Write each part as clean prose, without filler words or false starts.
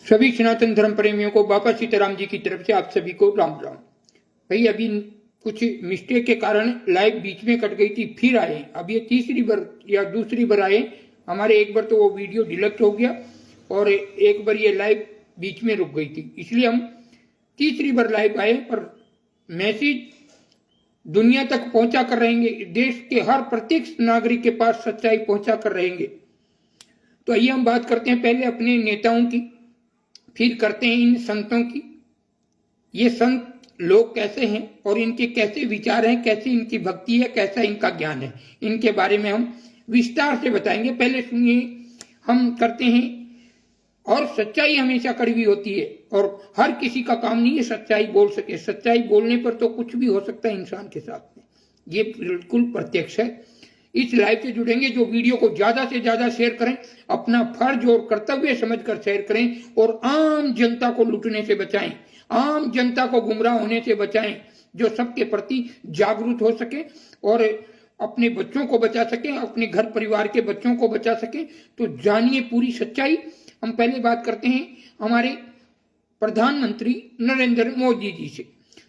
सभी सनातन धर्म प्रेमियों को बाबा सीताराम जी की तरफ से आप सभी को राम राम। भाई अभी कुछ मिस्टेक के कारण लाइव बीच में कट गई थी, फिर आए। अब ये तीसरी बार या दूसरी बार आए हमारे। एक बार तो वो वीडियो डिलीट हो गया और एक बार ये लाइव बीच में रुक गई थी, इसलिए हम तीसरी बार लाइव आए। पर मैसेज दुनिया तक पहुंचा कर रहेंगे, देश के हर प्रत्येक नागरिक के पास सच्चाई पहुंचा कर रहेंगे। तो आइए हम बात करते हैं पहले अपने नेताओं की, फिर करते हैं इन संतों की। ये संत लोग कैसे हैं और इनके कैसे विचार हैं, कैसे इनकी भक्ति है, कैसा इनका ज्ञान है, इनके बारे में हम विस्तार से बताएंगे। पहले सुनिए, हम करते हैं। और सच्चाई हमेशा कड़वी होती है और हर किसी का काम नहीं है सच्चाई बोल सके। सच्चाई बोलने पर तो कुछ भी हो सकता है इंसान के साथ में, ये बिल्कुल प्रत्यक्ष है। इस लाइव से जुड़ेंगे जो वीडियो को ज्यादा से ज्यादा शेयर करें, अपना फर्ज और कर्तव्य समझकर शेयर करें और आम जनता को लूटने से बचाएं, आम जनता को गुमराह होने से बचाएं, जो सबके प्रति जागरूक हो सके और अपने बच्चों को बचा सके, अपने घर परिवार के बच्चों को बचा सके। तो जानिए पूरी सच्चाई। हम पहले बात करते हैं हमारे प्रधानमंत्री नरेंद्र मोदी जी से।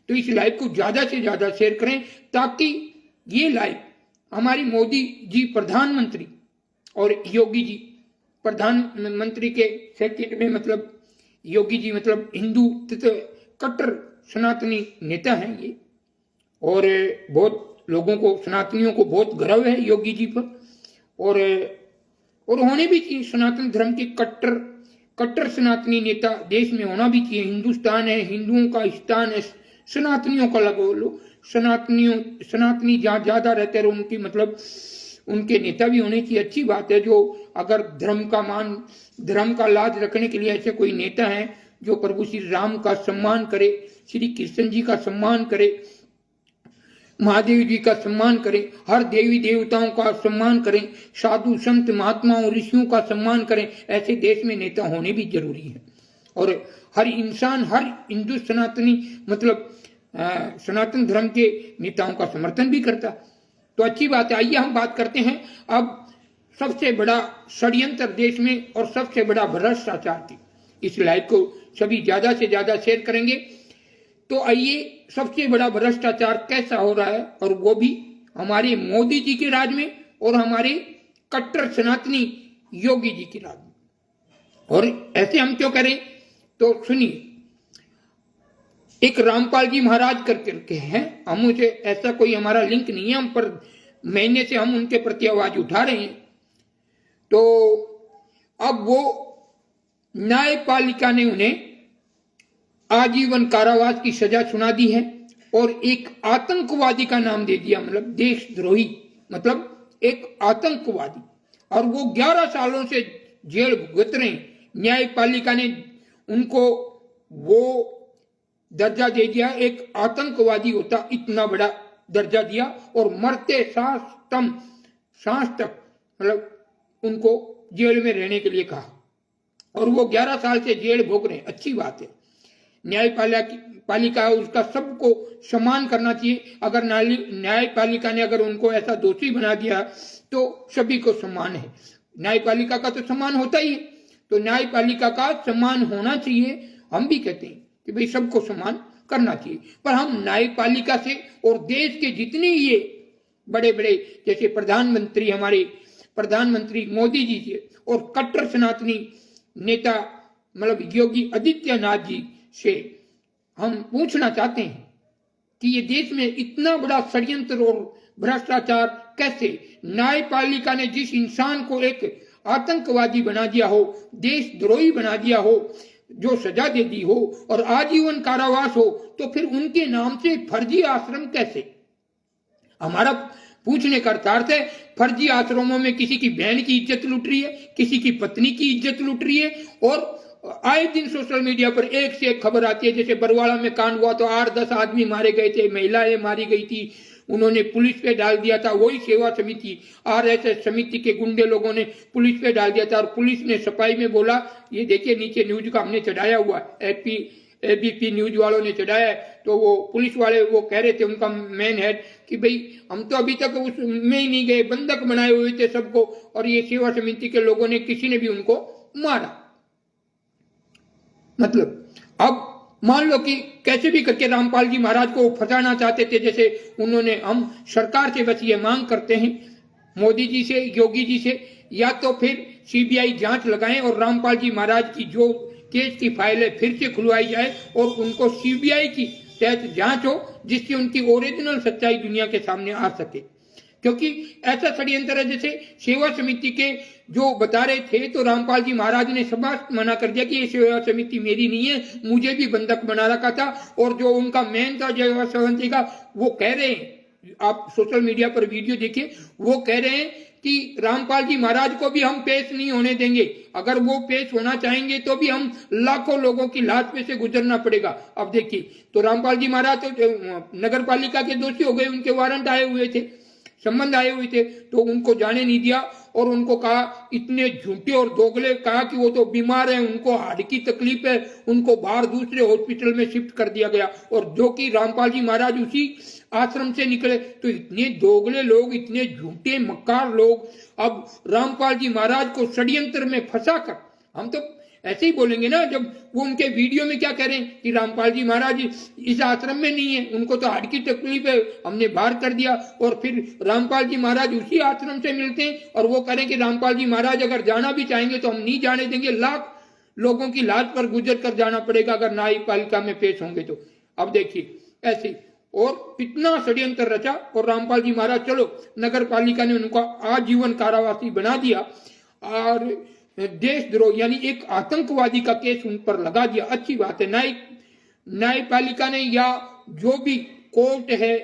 तो इस लाइव को ज्यादा से ज्यादा शेयर करें ताकि ये लाइव हमारी मोदी जी प्रधानमंत्री और योगी जी प्रधानमंत्री के सेकंड में, मतलब योगी जी मतलब हिंदू कट्टर सनातनी नेता हैं ये, और बहुत लोगों को, सनातनियों को बहुत गर्व है योगी जी पर। और होने भी चाहिए। सनातन धर्म के कट्टर सनातनी नेता देश में होना भी चाहिए। हिंदुस्तान है, हिंदुओं का स्थान है, सनातनियों का लगो लो। सनातनी जहाँ ज्यादा रहते रहो उनकी, मतलब उनके नेता भी होने की अच्छी बात है। जो अगर धर्म का लाज रखने के लिए ऐसे कोई नेता है जो प्रभु श्री राम का सम्मान करे, श्री कृष्ण जी का सम्मान करे, महादेव जी का सम्मान करें, हर देवी देवताओं का सम्मान करें, साधु संत महात्माओं ऋषियों का सम्मान करें, ऐसे देश में नेता होने भी जरूरी है। और हर इंसान, हर हिंदू सनातनी मतलब सनातन धर्म के नेताओं का समर्थन भी करता। तो अच्छी बात है। आइए हम बात करते हैं अब सबसे बड़ा षड्यंत्र देश में और सबसे बड़ा भ्रष्टाचार की। इस लाइव को सभी ज्यादा से ज्यादा शेयर करेंगे। तो आइए, सबसे बड़ा भ्रष्टाचार कैसा हो रहा है, और वो भी हमारे मोदी जी के राज में और हमारे कट्टर सनातनी योगी जी के राज में। और ऐसे हम क्यों करें, तो सुनिए। एक रामपाल जी महाराज करके हैं, हम उसे, ऐसा कोई हमारा लिंक नहीं है, हम पर महीने से हम उनके प्रति आवाज उठा रहे हैं। तो अब वो न्यायपालिका ने उन्हें आजीवन कारावास की सजा सुना दी है और एक आतंकवादी का नाम दे दिया, मतलब देशद्रोही, मतलब एक आतंकवादी। और वो 11 सालों से जेल भुगत रहे। न्यायपालिका ने उनको वो दर्जा दे दिया, एक आतंकवादी होता इतना बड़ा दर्जा दिया, और मरते सांस तक मतलब उनको जेल में रहने के लिए कहा। और वो 11 साल से जेल भोग रहे हैं। अच्छी बात है। न्यायपालिका उसका सबको सम्मान करना चाहिए। अगर न्यायपालिका ने अगर उनको ऐसा दोषी बना दिया तो सभी को सम्मान है। न्यायपालिका का तो सम्मान होता ही है, तो न्यायपालिका का सम्मान होना चाहिए। हम भी कहते हैं कि भाई सबको सम्मान करना चाहिए। पर हम न्यायपालिका से और देश के जितने ये बड़े बड़े, जैसे प्रधानमंत्री, हमारे प्रधानमंत्री मोदी जी से, और कट्टर सनातनी नेता मतलब योगी आदित्यनाथ जी से हम पूछना चाहते हैं कि ये देश में इतना बड़ा षड्यंत्र और भ्रष्टाचार कैसे। न्यायपालिका ने जिस इंसान को एक आतंकवादी बना दिया हो, देशद्रोही बना दिया हो, जो सजा दे दी हो और आजीवन कारावास हो, तो फिर उनके नाम से फर्जी आश्रम कैसे। हमारा पूछने का अर्थ है, फर्जी आश्रमों में किसी की बहन की इज्जत लूट रही है, किसी की पत्नी की इज्जत लूट रही है। और आए दिन सोशल मीडिया पर एक से एक खबर आती है। जैसे बरवाड़ा में कांड हुआ तो 8-10 आदमी मारे गए थे, महिलाएं मारी गई थी, उन्होंने पुलिस पे डाल दिया था। वही सेवा समिति, RSS समिति के गुंडे लोगों ने पुलिस पे डाल दिया था, और पुलिस ने सफाई में बोला, ये देखिए नीचे न्यूज का हमने चढ़ाया हुआ, ABP न्यूज वालों ने चढ़ाया है। तो वो पुलिस वाले वो कह रहे थे, उनका मेन हेड, कि भाई हम तो अभी तक उसमें ही नहीं गए, बंधक बनाए हुए थे सबको, और ये सेवा समिति के लोगों ने, किसी ने भी उनको मारा। मतलब अब मान लो कि कैसे भी करके रामपाल जी महाराज को फंसाना चाहते थे, जैसे उन्होंने, हम सरकार से बस ये मांग करते हैं मोदी जी से, योगी जी से, या तो फिर सीबीआई जांच लगाएं और रामपाल जी महाराज की जो केस की फाइल है फिर से खुलवाई जाए और उनको सीबीआई की तहत जांच हो, जिससे उनकी ओरिजिनल सच्चाई दुनिया के सामने आ सके। क्योंकि ऐसा षड्यंत्र है, जैसे सेवा समिति के जो बता रहे थे तो रामपाल जी महाराज ने सब मना कर दिया कि ये सेवा समिति मेरी नहीं है, मुझे भी बंधक बना रखा था। और जो उनका मेन था सेवा समिति का, वो कह रहे हैं, आप सोशल मीडिया पर वीडियो देखिए, वो कह रहे हैं कि रामपाल जी महाराज को भी हम पेश नहीं होने देंगे, अगर वो पेश होना चाहेंगे तो भी हम लाखों लोगों की लाश पे से गुजरना पड़ेगा। अब देखिए, तो रामपाल जी महाराज तो नगर पालिका के दोषी हो गए, उनके वारंट आए हुए थे, संबंध आए हुए थे, तो उनको जाने नहीं दिया और उनको कहा, इतने झूठे और दोगले कहा कि वो तो बीमार है, उनको हार्ट की तकलीफ है, उनको बाहर दूसरे हॉस्पिटल में शिफ्ट कर दिया गया। और जो कि रामपाल जी महाराज उसी आश्रम से निकले, तो इतने दोगले लोग, इतने झूठे मक्कार लोग अब रामपाल जी महाराज को षड्यंत्र में फंसा कर, हम तो ऐसे ही बोलेंगे ना, जब वो उनके वीडियो में क्या कह रहे हैं कि रामपाल जी महाराज इस आश्रम में नहीं है, उनको तो हार्ट की तकलीफ है, हमने बाहर कर दिया। और फिर रामपाल जी महाराज उसी आश्रम से मिलते हैं और वो करें कि रामपाल जी महाराज अगर जाना भी चाहेंगे तो हम नहीं जाने देंगे, लाख लोगों की लाश पर गुजर कर जाना पड़ेगा अगर न्यायपालिका में पेश होंगे तो। अब देखिए ऐसे, और कितना षड्यंत्र रचा, और रामपाल जी महाराज, चलो नगर पालिका ने उनका आजीवन कारावासी बना दिया और देशद्रोह यानी एक आतंकवादी का केस उन पर लगा दिया। अच्छी बात है, न्यायपालिका ने या जो भी कोर्ट है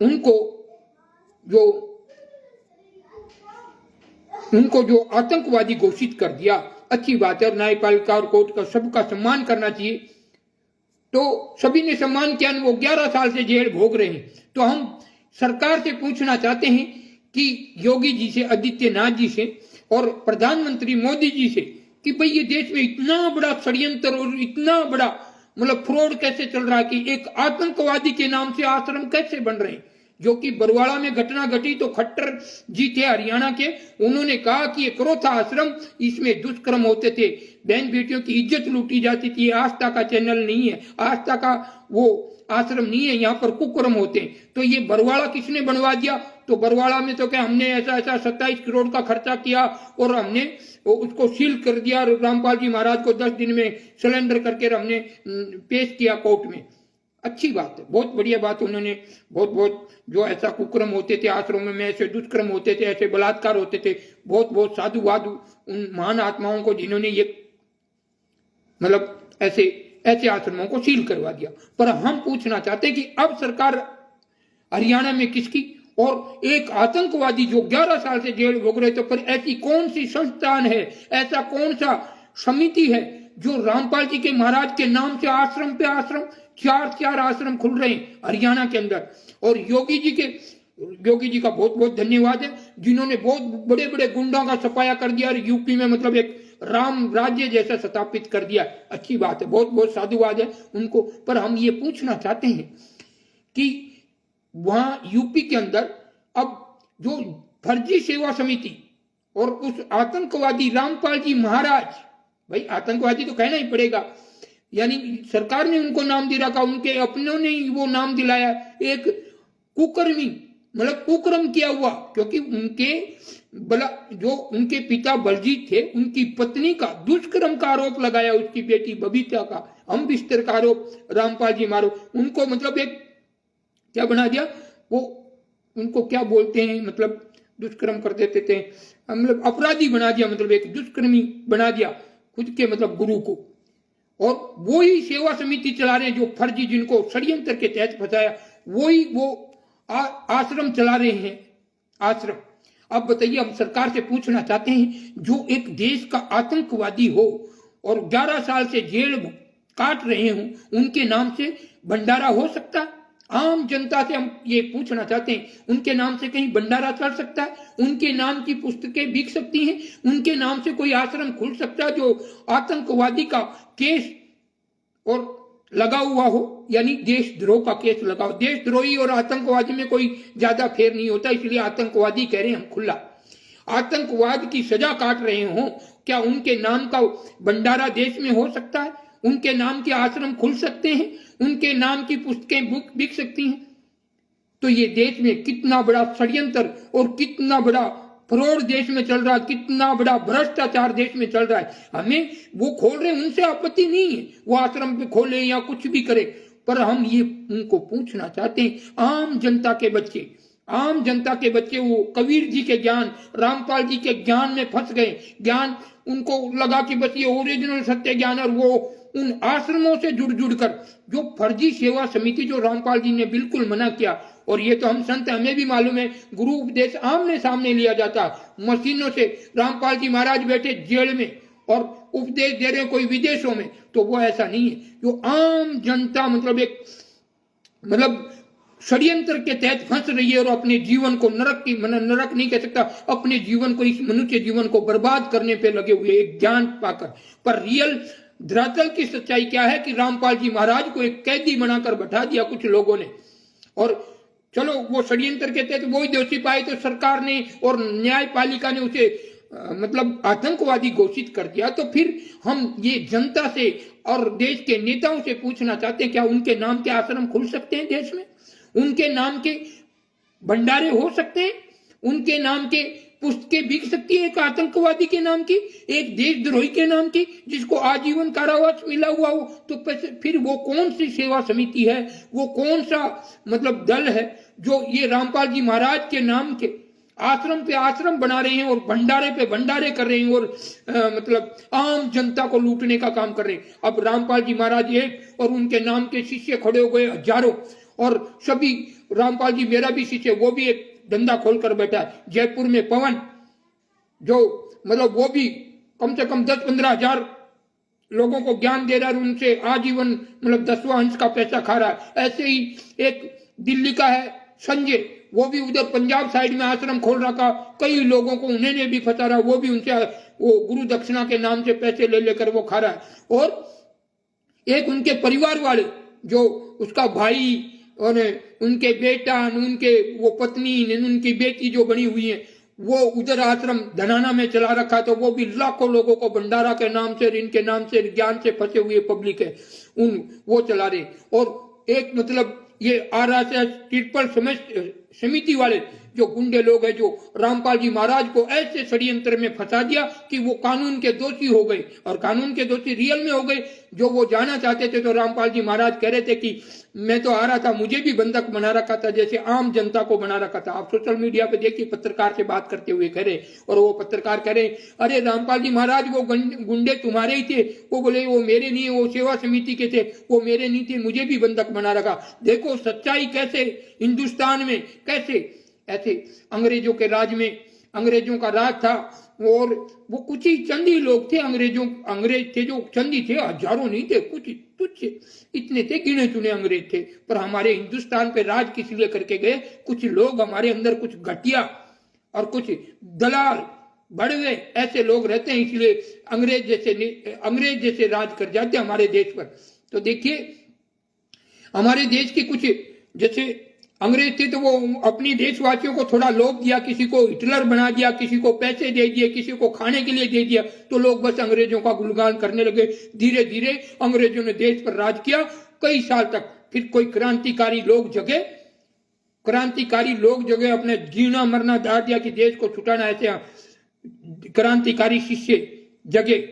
उनको जो आतंकवादी घोषित कर दिया, अच्छी बात है। और न्यायपालिका और कोर्ट का सबका सम्मान करना चाहिए, तो सभी ने सम्मान किया। वो 11 साल से जेल भोग रहे हैं। तो हम सरकार से पूछना चाहते हैं कि योगी जी से, आदित्यनाथ जी से और प्रधानमंत्री मोदी जी से, कि भाई ये देश में इतना बड़ा षड्यंत्र और इतना बड़ा मतलब फ्रॉड कैसे चल रहा है कि एक आतंकवादी के नाम से आश्रम कैसे बन रहे हैं। जो कि बरवाड़ा में घटना घटी तो खट्टर जी थे हरियाणा के, उन्होंने कहा कि ये क्रोथा आश्रम, इसमें दुष्कर्म होते थे, बहन बेटियों की इज्जत लूटी जाती थी, आस्था का चैनल नहीं है, आस्था का वो आश्रम नहीं है, यहाँ पर कुकर्म होते हैं। तो ये बरवाड़ा किसने बनवा दिया? तो बरवाड़ा में तो क्या हमने ऐसा 27 करोड़ का खर्चा किया और हमने उसको सील कर दिया। रामपाल जी महाराज को 10 दिन में सरेंडर करके हमने पेश किया कोर्ट में। अच्छी बात है, बहुत बढ़िया बात। उन्होंने बहुत जो ऐसा कुकर्म होते थे आश्रमों में, ऐसे दुष्कर्म होते थे, ऐसे बलात्कार होते थे, बहुत साधुवाद उन महान आत्माओं को जिन्होंने ये मतलब ऐसे आश्रमों को सील करवा दिया। पर हम पूछना चाहते हैं कि अब सरकार हरियाणा में किसकी, और एक आतंकवादी जो 11 साल से जेल भोग रहे थे, पर ऐसी कौन सी संस्थान है, ऐसा कौन सा समिति है जो रामपाल जी के महाराज के नाम से आश्रम पे आश्रम, 4 आश्रम खुल रहे हैं हरियाणा के अंदर। और योगी जी का बहुत धन्यवाद है, जिन्होंने बहुत बड़े बड़े गुंडों का सफाया कर दिया और यूपी में मतलब एक राम राज्य जैसा स्थापित कर दिया। अच्छी बात है, बहुत साधुवाद है उनको। पर हम ये पूछना चाहते हैं कि वहां यूपी के अंदर अब जो फर्जी सेवा समिति और उस आतंकवादी रामपाल जी महाराज, भाई आतंकवादी तो कहना ही पड़ेगा, यानी सरकार ने उनको नाम दे रखा, उनके अपनों ने ही वो नाम दिलाया, एक कुकर्मी मतलब कुकर्म किया हुआ। क्योंकि जो उनके पिता बलजीत थे, उनकी पत्नी का दुष्कर्म का आरोप लगाया, उसकी बेटी बबीता का हम बिस्तर का आरोप रामपाल जी मारो, उनको मतलब एक क्या बना दिया, वो उनको क्या बोलते हैं, मतलब दुष्कर्म कर देते थे, मतलब अपराधी बना दिया, मतलब एक दुष्कर्मी बना दिया खुद के मतलब गुरु को। और वो ही सेवा समिति चला रहे हैं जो फर्जी, जिनको षड्यंत्र के तहत फंसाया, वही वो आश्रम चला रहे हैं आश्रम। अब बताइए, हम सरकार से पूछना चाहते हैं, जो एक देश का आतंकवादी हो और 11 साल से जेल काट रहे हो, उनके नाम से भंडारा हो सकता? आम जनता से हम ये पूछना चाहते हैं, उनके नाम से कहीं भंडारा चल सकता है? उनके नाम की पुस्तकें बिक सकती हैं? उनके नाम से कोई आश्रम खुल सकता है जो आतंकवादी का केस और लगा हुआ हो, यानी देशद्रोह का केस लगा हो? देशद्रोही और आतंकवादी में कोई ज्यादा फेर नहीं होता, इसलिए आतंकवादी कह रहे हैं हम खुला। आतंकवाद की सजा काट रहे हों, क्या उनके नाम का भंडारा देश में हो सकता है? उनके नाम के आश्रम खुल सकते हैं? उनके नाम की पुस्तकें बिक सकती हैं? तो ये देश में कितना बड़ा षड्यंत्र और कितना बड़ा फ्रॉड देश में चल रहा है, कितना बड़ा भ्रष्टाचार देश में चल रहा है। हमें वो खोल रहे हैं, उनसे आपत्ति नहीं है, वो आश्रम पे खोले या कुछ भी करे, पर हम ये उनको पूछना चाहते हैं, आम जनता के बच्चे वो कबीर जी के ज्ञान, रामपाल जी के ज्ञान में फंस गए। ज्ञान उनको लगा कि बस ये ओरिजिनल सत्य ज्ञान, और वो उन आश्रमों से जुड़ कर जो फर्जी सेवा समिति, जो रामपाल जी ने बिल्कुल मना किया, और ये तो हम संत, हमें भी मालूम है, गुरु उपदेश आमने सामने लिया जाता, मशीनों से रामपाल जी महाराज बैठे जेल में और उपदेश दे रहे हैं कोई विदेशों में, तो वो ऐसा नहीं है। जो आम जनता मतलब षड्यंत्र के तहत फंस रही है और अपने जीवन को नरक नहीं कह सकता, अपने जीवन को, इस मनुष्य जीवन को बर्बाद करने पे लगे हुए एक ज्ञान पाकर। पर रियल धरातल की सच्चाई क्या है कि रामपाल जी महाराज को एक कैदी बनाकर बैठा दिया कुछ लोगों ने, और चलो वो षड्यंत्र के तहत वही दोषी पाए तो सरकार ने और न्यायपालिका ने उसे मतलब आतंकवादी घोषित कर दिया। तो फिर हम ये जनता से और देश के नेताओं से पूछना चाहते हैं, क्या उनके नाम के आश्रम खुल सकते हैं देश में? उनके नाम के भंडारे हो सकते हैं? उनके नाम के पुस्तकें बिक सकती है एक आतंकवादी के नाम की, एक देशद्रोही के नाम की, जिसको आजीवन कारावास मिला हुआ हो? तो फिर वो कौन सी सेवा समिति है, वो कौन सा मतलब दल है जो ये रामपाल जी महाराज के नाम के आश्रम पे आश्रम बना रहे हैं और भंडारे पे भंडारे कर रहे हैं और मतलब आम जनता को लूटने का काम कर रहे हैं। अब रामपाल जी महाराज एक और उनके नाम के शिष्य खड़े हो गए हजारों, और सभी, रामपाल जी मेरा भी शिष्य, वो भी एक धंधा खोलकर बैठा है जयपुर में, पवन, जो मतलब वो भी कम से कम 10-15 हजार लोगों को ज्ञान दे रहा है, उनसे आजीवन मतलब 10वां अंश का पैसा खा रहा है। ऐसे ही एक दिल्ली का है संजय, वो भी उधर पंजाब साइड में आश्रम खोल रखा, कई लोगों को उन्हें भी फंसा रहा, वो भी उनसे वो गुरु दक्षिणा के नाम से पैसे ले लेकर वो खा रहा है। और एक उनके परिवार वाले, जो उसका भाई और उनके बेटा, उनके वो पत्नी, उनकी बेटी जो बनी हुई है, वो उधर आश्रम धनाना में चला रखा, तो वो भी लाखों लोगों को भंडारा के नाम से, इनके नाम से, ज्ञान से फंसे हुए पब्लिक है, वो चला रहे। और एक मतलब ये RSS ट्रिपल समिति वाले जो गुंडे लोग हैं, जो रामपाल जी महाराज को ऐसे षड्यंत्र में फंसा दिया कि वो कानून के दोषी हो गए, और कानून के दोषी रियल में हो गए। जो वो जाना चाहते थे, तो रामपाल जी महाराज कह रहे थे कि मैं तो आ रहा था, मुझे भी बंधक बना रखा था, जैसे आम जनता को बना रखा था। आप सोशल मीडिया पे देखिए, पत्रकार से बात करते हुए कह रहे, और वो पत्रकार कह रहे, अरे रामपाल जी महाराज वो गुंडे तुम्हारे ही थे? वो बोले वो मेरे नहीं, वो सेवा समिति के थे, वो मेरे नहीं थे, मुझे भी बंधक बना रखा। देखो सच्चाई कैसे हिंदुस्तान में, कैसे ऐसे अंग्रेजों के राज में, अंग्रेजों का राज था, और वो कुछ ही चंदी लोग थे, अंग्रेज थे जो चंदी थे, हजारों नहीं थे, कुछ तुच्छ इतने थे, गिने चुने अंग्रेज थे। पर हमारे हिंदुस्तान पे राज किस लिए करके गए? कुछ लोग हमारे अंदर, कुछ घटिया और कुछ दलाल बड़वे ऐसे लोग रहते हैं, इसलिए अंग्रेज जैसे राज कर जाते हमारे देश पर। तो देखिए हमारे देश के कुछ जैसे अंग्रेज थे, तो वो अपनी देशवासियों को थोड़ा लोभ दिया, किसी को हिटलर बना दिया, किसी को पैसे दे दिए, किसी को खाने के लिए दे दिया, तो लोग बस अंग्रेजों का गुणगान करने लगे। धीरे धीरे अंग्रेजों ने देश पर राज किया कई साल तक। फिर कोई क्रांतिकारी लोग जगे, अपने जीना मरना डाल दिया कि देश को छुटाना, ऐसे क्रांतिकारी शिष्य जगे।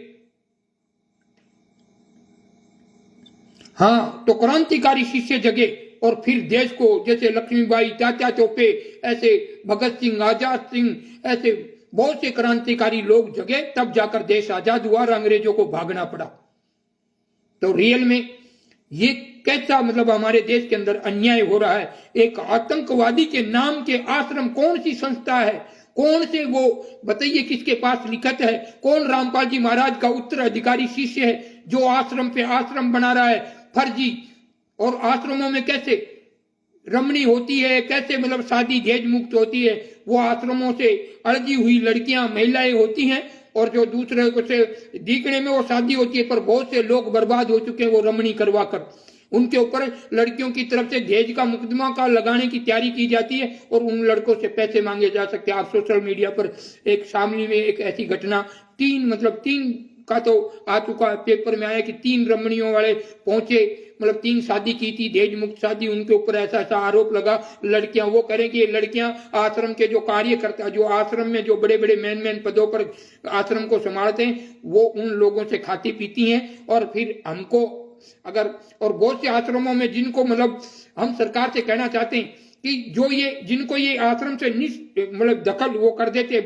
हाँ, तो क्रांतिकारी शिष्य जगे, और फिर देश को, जैसे लक्ष्मीबाई, तात्या टोपे, ऐसे भगत सिंह, आजाद सिंह, ऐसे बहुत से क्रांतिकारी लोग जगे, तब जाकर देश आजाद हुआ और अंग्रेजों को भागना पड़ा। तो रियल में ये कैसा मतलब हमारे देश के अंदर अन्याय हो रहा है। एक आतंकवादी के नाम के आश्रम, कौन सी संस्था है, कौन से वो बताइए किसके पास लिखत है? कौन रामपाल जी महाराज का उत्तराधिकारी शिष्य है जो आश्रम पे आश्रम बना रहा है फर्जी? और आश्रमों में कैसे रमणी होती है, कैसे मतलब शादी दहेज मुक्त होती है, वो आश्रमों से अड़जी हुई लड़कियां, महिलाएं होती हैं, और जो दूसरे को से दिखने में वो शादी होती है, पर बहुत से लोग बर्बाद हो चुके हैं वो रमणी करवा कर। उनके ऊपर लड़कियों की तरफ से दहेज का मुकदमा का लगाने की तैयारी की जाती है और उन लड़कों से पैसे मांगे जा सकते हैं। आप सोशल मीडिया पर एक शामली में एक ऐसी घटना तीन का तो आ चुका है, पेपर में आया कि 3 रमणियों वाले पहुंचे, मतलब 3 शादी की थी, दहेज मुक्त शादी, उनके ऊपर ऐसा ऐसा आरोप लगा। लड़कियां वो करें कि ये लड़कियां आश्रम के जो कार्यकर्ता, जो आश्रम में जो बड़े बड़े मेन पदों पर आश्रम को संभालते हैं, वो उन लोगों से खाती पीती हैं और फिर हमको अगर, और बहुत से आश्रमों में जिनको मतलब हम सरकार से कहना चाहते हैं कि जो ये जिनको ये आश्रम से मतलब दखल वो कर देते,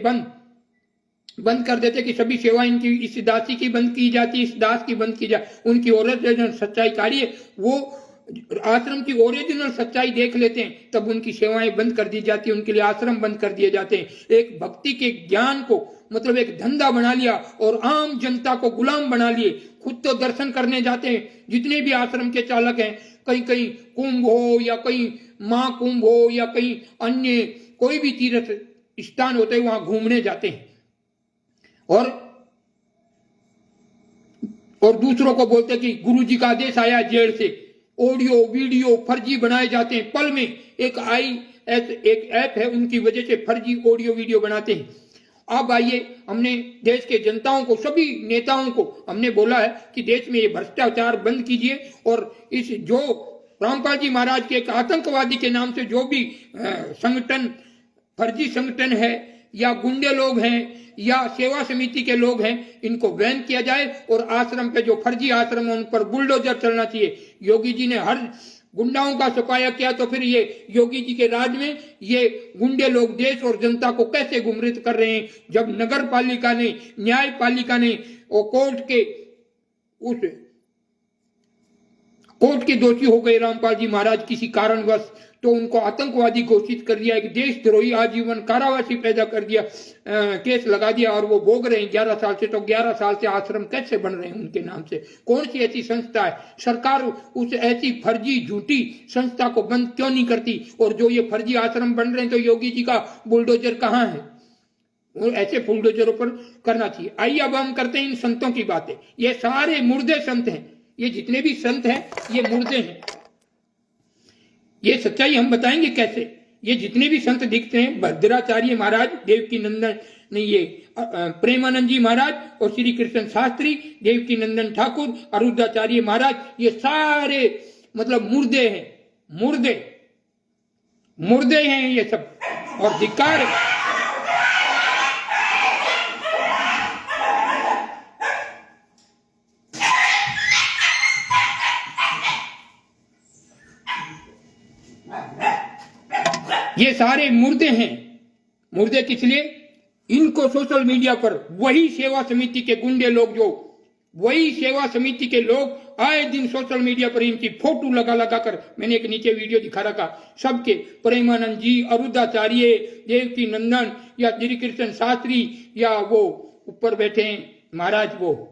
बंद कर देते कि सभी सेवा इनकी इस दासी की बंद की जाती, इस दास की बंद की जाए, उनकी ओरिजिनल सच्चाई काढ़िए, वो आश्रम की ओरिजिनल सच्चाई देख लेते हैं, तब उनकी सेवाएं बंद कर दी जाती है, उनके लिए आश्रम बंद कर दिए जाते हैं। एक भक्ति के ज्ञान को मतलब एक धंधा बना लिया और आम जनता को गुलाम बना लिए। खुद तो दर्शन करने जाते हैं जितने भी आश्रम के चालक हैं, कहीं कुंभ हो या कहीं महाकुंभ हो या कहीं अन्य कोई भी तीर्थ स्थान होते हैं, वहां घूमने जाते हैं और दूसरों को बोलते कि गुरुजी का आदेश आया जेल से, ऑडियो वीडियो फर्जी बनाए जाते हैं। पल में एक ऐप है, उनकी वजह से फर्जी ऑडियो वीडियो बनाते हैं। अब आइए, हमने देश के जनताओं को, सभी नेताओं को हमने बोला है कि देश में ये भ्रष्टाचार बंद कीजिए और इस जो रामपाल जी महाराज के एक आतंकवादी के नाम से जो भी संगठन, फर्जी संगठन है या गुंडे लोग हैं या सेवा समिति के लोग हैं, इनको बैन किया जाए और आश्रम पे जो फर्जी आश्रम है उन पर बुलडोजर चलना चाहिए। योगी जी ने हर गुंडाओं का सफाया किया, तो फिर ये योगी जी के राज में ये गुंडे लोग देश और जनता को कैसे गुमराह कर रहे हैं। जब नगर पालिका ने, न्यायपालिका ने और कोर्ट के दोषी हो गए रामपाल जी महाराज किसी कारणवश, तो उनको आतंकवादी घोषित कर दिया, एक देशद्रोही आजीवन कारावासी पैदा कर दिया, केस लगा दिया और वो भोग रहे हैं 11 साल से। तो 11 साल से आश्रम कैसे बन रहे हैं उनके नाम से? कौन सी ऐसी संस्था है? सरकार उस ऐसी फर्जी झूठी संस्था को बंद क्यों नहीं करती? और जो ये फर्जी आश्रम बन रहे हैं, तो योगी जी का बुलडोजर कहाँ है? और ऐसे बुलडोजरों पर करना चाहिए। आइए अब हम करते हैं इन संतों की बातें। ये सारे मुर्दे संत हैं, ये जितने भी संत हैं ये मुर्दे हैं। ये सच्चाई हम बताएंगे कैसे। ये जितने भी संत दिखते हैं, भद्राचार्य महाराज, देवकी नंदन नहीं, ये प्रेमानंद जी महाराज और श्री कृष्ण शास्त्री, देवकी नंदन ठाकुर, अरुद्धाचार्य महाराज, ये सारे मतलब मुर्दे हैं, मुर्दे हैं ये सब। और धिक्कार ये सारे मुर्दे हैं। मुर्दे किस लिए? इनको सोशल मीडिया पर वही सेवा समिति के गुंडे लोग, जो वही सेवा समिति के लोग आए दिन सोशल मीडिया पर इनकी फोटो लगा कर, मैंने एक नीचे वीडियो दिखा रखा, सबके प्रेमानंद जी, अरुद्धाचार्य, देवकी नंदन या श्री कृष्ण शास्त्री या वो ऊपर बैठे हैं महाराज, वो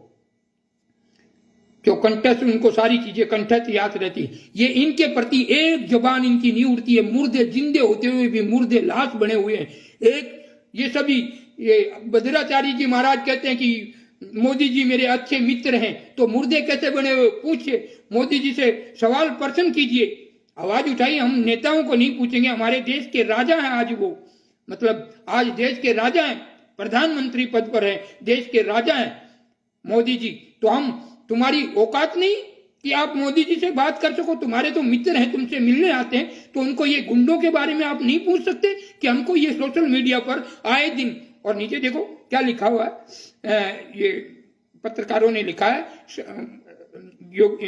जो कंठस्थ, उनको सारी चीजें कंठस्थ याद रहती है। ये इनके प्रति एक जबान इनकी नहीं उड़ती है। मुर्दे जिंदे होते हुए भी मुर्दे लाश बने हुए हैं। एक ये सभी, ये भद्राचार्य जी महाराज कहते हैं कि मोदी जी मेरे अच्छे मित्र हैं, तो मुर्दे कैसे बने हुए? पूछिए मोदी जी से, सवाल प्रश्न कीजिए, आवाज उठाइए। हम नेताओं को नहीं पूछेंगे, हमारे देश के राजा हैं आज वो, मतलब आज देश के राजा हैं, प्रधानमंत्री पद पर है, देश के राजा हैं मोदी जी। तो हम, तुम्हारी औकात नहीं कि आप मोदी जी से बात कर सको? तुम्हारे तो मित्र हैं, तुमसे मिलने आते हैं, तो उनको ये गुंडों के बारे में आप नहीं पूछ सकते कि हमको ये सोशल मीडिया पर आए दिन। और नीचे देखो क्या लिखा हुआ है, ये पत्रकारों ने लिखा है,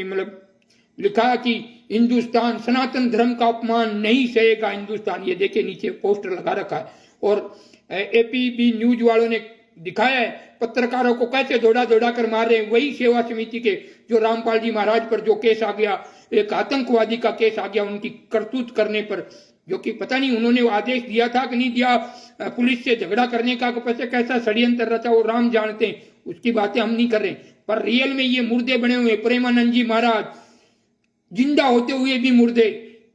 मतलब लिखा कि हिंदुस्तान सनातन धर्म का अपमान नहीं सहेगा हिंदुस्तान। ये देखिए नीचे पोस्टर लगा रखा है। और एपीबी न्यूज वालों ने दिखाया है पत्रकारों को कैसे दौड़ा कर मार रहे हैं। वही सेवा समिति के जो रामपाल जी महाराज पर जो केस आ गया, एक आतंकवादी का केस आ गया उनकी करतूत करने पर, जो कि पता नहीं उन्होंने आदेश दिया था कि नहीं दिया, पुलिस से झगड़ा करने का कैसा षड्यंत्र रचा वो राम जानते हैं, उसकी बातें हम नहीं कर रहे। पर रियल में ये मुर्दे बने हुए। प्रेमानंद जी महाराज जिंदा होते हुए भी मुर्दे,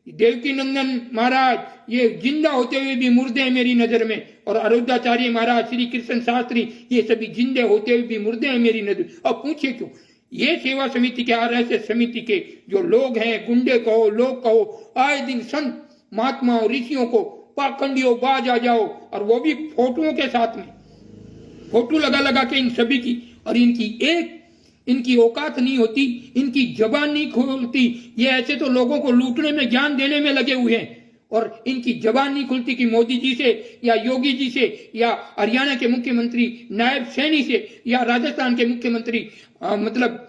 देवकी नंदन महाराज ये जिंदा होते हुए भी मुर्दे हैं मेरी नजर में, और अरुद्धाचार्य महाराज, श्री कृष्ण शास्त्री, ये सभी जिंदे होते हुए भी मुर्दे हैं मेरी नजर। अब पूछिए क्यों? ये सेवा समिति के RSS समिति के जो लोग हैं, गुंडे कहो, लोग कहो, आए दिन संत महात्माओं ऋषियों को पाखंडियों बाज आ जाओ, और वो भी फोटोओं के साथ में, फोटो लगा लगा के इन सभी की, और इनकी औकात नहीं होती, इनकी जबान नहीं खोलती। ये ऐसे तो लोगों को लूटने में, ज्ञान देने में लगे हुए हैं, और इनकी जबान नहीं खुलती कि मोदी जी से या योगी जी से या हरियाणा के मुख्यमंत्री नायब सैनी से या राजस्थान के मुख्यमंत्री मतलब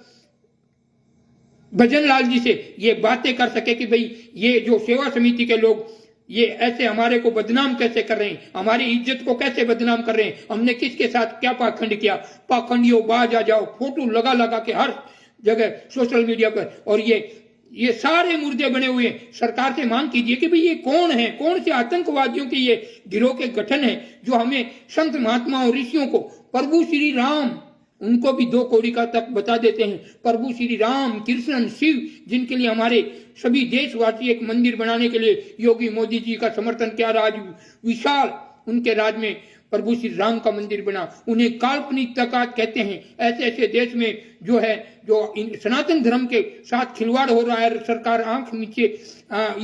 भजन लाल जी से ये बातें कर सके कि भाई ये जो सेवा समिति के लोग ये ऐसे हमारे को बदनाम कैसे कर रहे हैं, हमारी इज्जत को कैसे बदनाम कर रहे हैं, हमने किसके साथ क्या पाखंड किया। पाखंडियों बाज आ जाओ, फोटो लगा लगा के हर जगह सोशल मीडिया पर, और ये सारे मुर्दे बने हुए हैं। सरकार से मांग कीजिए कि भाई ये कौन है, कौन से आतंकवादियों के ये गिरोह के गठन है जो हमें संत महात्माओं ऋषियों को, प्रभु श्री राम, उनको भी 2 कौड़ी का तक बता देते हैं, प्रभु श्री राम, कृष्ण, शिव, जिनके लिए हमारे सभी देशवासी एक मंदिर बनाने के लिए योगी मोदी जी का समर्थन किया, राज विशाल उनके राज में प्रभु श्री राम का मंदिर बना, उन्हें काल्पनिक तकात कहते हैं। ऐसे ऐसे देश में जो है, जो सनातन धर्म के साथ खिलवाड़ हो रहा है, सरकार आंख नीचे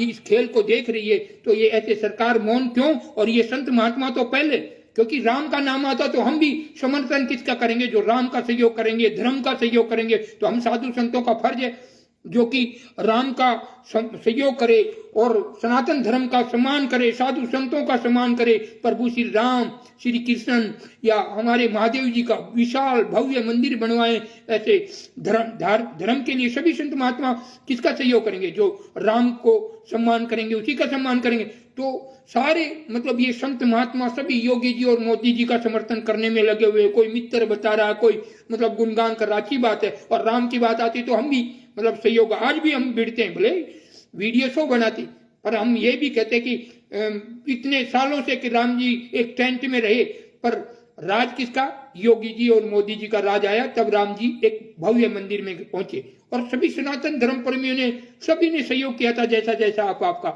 इस खेल को देख रही है, तो ये ऐसे सरकार मौन क्यों। और ये संत महात्मा तो पहले, क्योंकि राम का नाम आता तो हम भी समर्थन किसका करेंगे, जो राम का सहयोग करेंगे, धर्म का सहयोग करेंगे। तो हम साधु संतों का फर्ज है जो कि राम का सहयोग करे और सनातन धर्म का सम्मान करे, साधु संतों का सम्मान करे, प्रभु श्री राम, श्री कृष्ण या हमारे महादेव जी का विशाल भव्य मंदिर बनवाएं। ऐसे धर्म के लिए सभी संत महात्मा किसका सहयोग करेंगे, जो राम को सम्मान करेंगे उसी का सम्मान करेंगे। तो सारे मतलब ये संत महात्मा सभी योगी जी और मोदी जी का समर्थन करने में लगे हुए, कोई मित्र बता रहा, कोई मतलब गुणगान कर रहा, अच्छी बात है। और राम की बात आती तो हम भी मतलब सहयोग, आज भी हम भिड़ते हैं, भले वीडियो शो बनाती, पर हम ये भी कहते कि इतने सालों से कि राम जी एक टेंट में रहे, पर राज किसका, योगी जी और मोदी जी का राज आया, तब राम जी एक भव्य मंदिर में पहुंचे। और सभी सनातन धर्म प्रेमियों ने, सभी ने सहयोग किया था, जैसा जैसा आपका।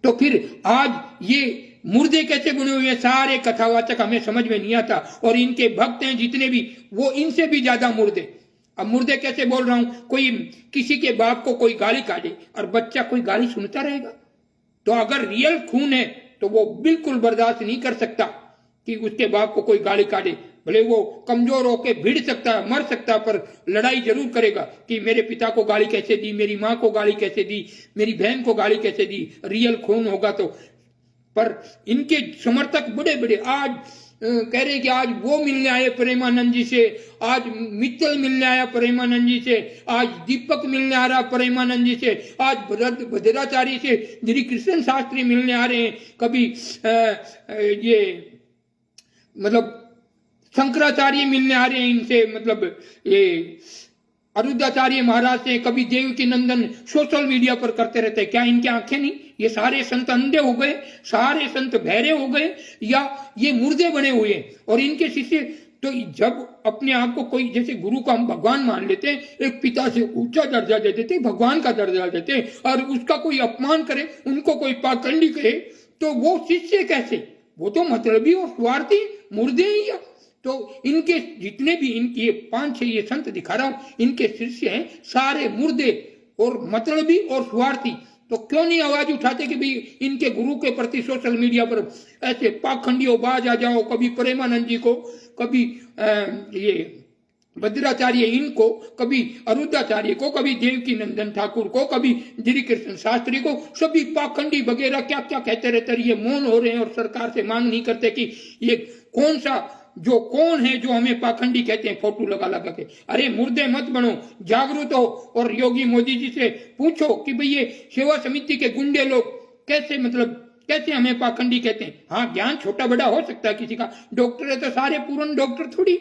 तो फिर आज ये मुर्दे कैसे बने हुए हैं, सारे कथावाचक हमें समझ में नहीं आता, और इनके भक्त हैं जितने भी, वो इनसे भी ज्यादा मुर्दे। अब मुर्दे कैसे बोल रहा हूं, कोई किसी के बाप को कोई गाली काटे और बच्चा कोई गाली सुनता रहेगा, तो अगर रियल खून है तो वो बिल्कुल बर्दाश्त नहीं कर सकता कि उसके बाप को कोई गाली काटे। भले वो कमजोर होके भिड़ सकता है, मर सकता है, पर लड़ाई जरूर करेगा कि मेरे पिता को गाली कैसे दी, मेरी माँ को गाली कैसे दी, मेरी बहन को गाली कैसे दी। रियल खून होगा तो। पर इनके समर्थक बड़े बड़े आज कह रहे हैं कि आज वो मिलने आए प्रेमानंद जी से, आज मित्तल मिलने आया प्रेमानंद जी से, आज दीपक मिलने आ रहा प्रेमानंद जी से, आज भद्राचार्य से श्री कृष्ण शास्त्री मिलने आ रहे हैं, कभी ये मतलब शंकराचार्य मिलने आ रहे हैं इनसे, मतलब ये अरुद्धाचार्य महाराज से, कभी देवकी नंदन सोशल मीडिया पर करते रहते हैं। क्या इनकी आंखें नहीं? ये सारे संत अंधे हो गए, सारे संत बहरे हो गए, या ये मुर्दे बने हुए हैं? और इनके शिष्य तो जब अपने आप को कोई, जैसे गुरु को हम भगवान मान लेते हैं, एक पिता से ऊंचा दर्जा दे देते हैं, भगवान का दर्जा देते हैं, और उसका कोई अपमान करे, उनको कोई पाखंडी कहे, तो वो शिष्य कैसे? वो तो मतलबी और स्वार्थी मुर्दे ही है। तो इनके जितने भी इनके 5-6 ये संत दिखा रहा हूं, इनके शिष्य हैं सारे मुर्दे और मतलबी और स्वार्थी। तो क्यों नहीं आवाज उठाते कि भाई इनके गुरु के प्रति सोशल मीडिया पर ऐसे पाखंडियों बाज आ जाओ, कभी प्रेमानंद जी को, कभी ये भद्राचार्य इनको, कभी अरुद्धाचार्य को, कभी देवकी नंदन ठाकुर को, कभी श्री कृष्ण शास्त्री को, सभी पाखंडी वगैरह क्या क्या कहते रहते, ये मौन हो रहे हैं और सरकार से मांग नहीं करते कि ये कौन सा, जो कौन है जो हमें पाखंडी कहते हैं, फोटो लगा लगा के। अरे मुर्दे मत बनो, जागरूक हो और योगी मोदी जी से पूछो कि भाई ये सेवा समिति के गुंडे लोग कैसे, मतलब कैसे हमें पाखंडी कहते हैं। हाँ, ज्ञान छोटा बड़ा हो सकता है किसी का, डॉक्टर है तो सारे पूर्ण डॉक्टर थोड़ी,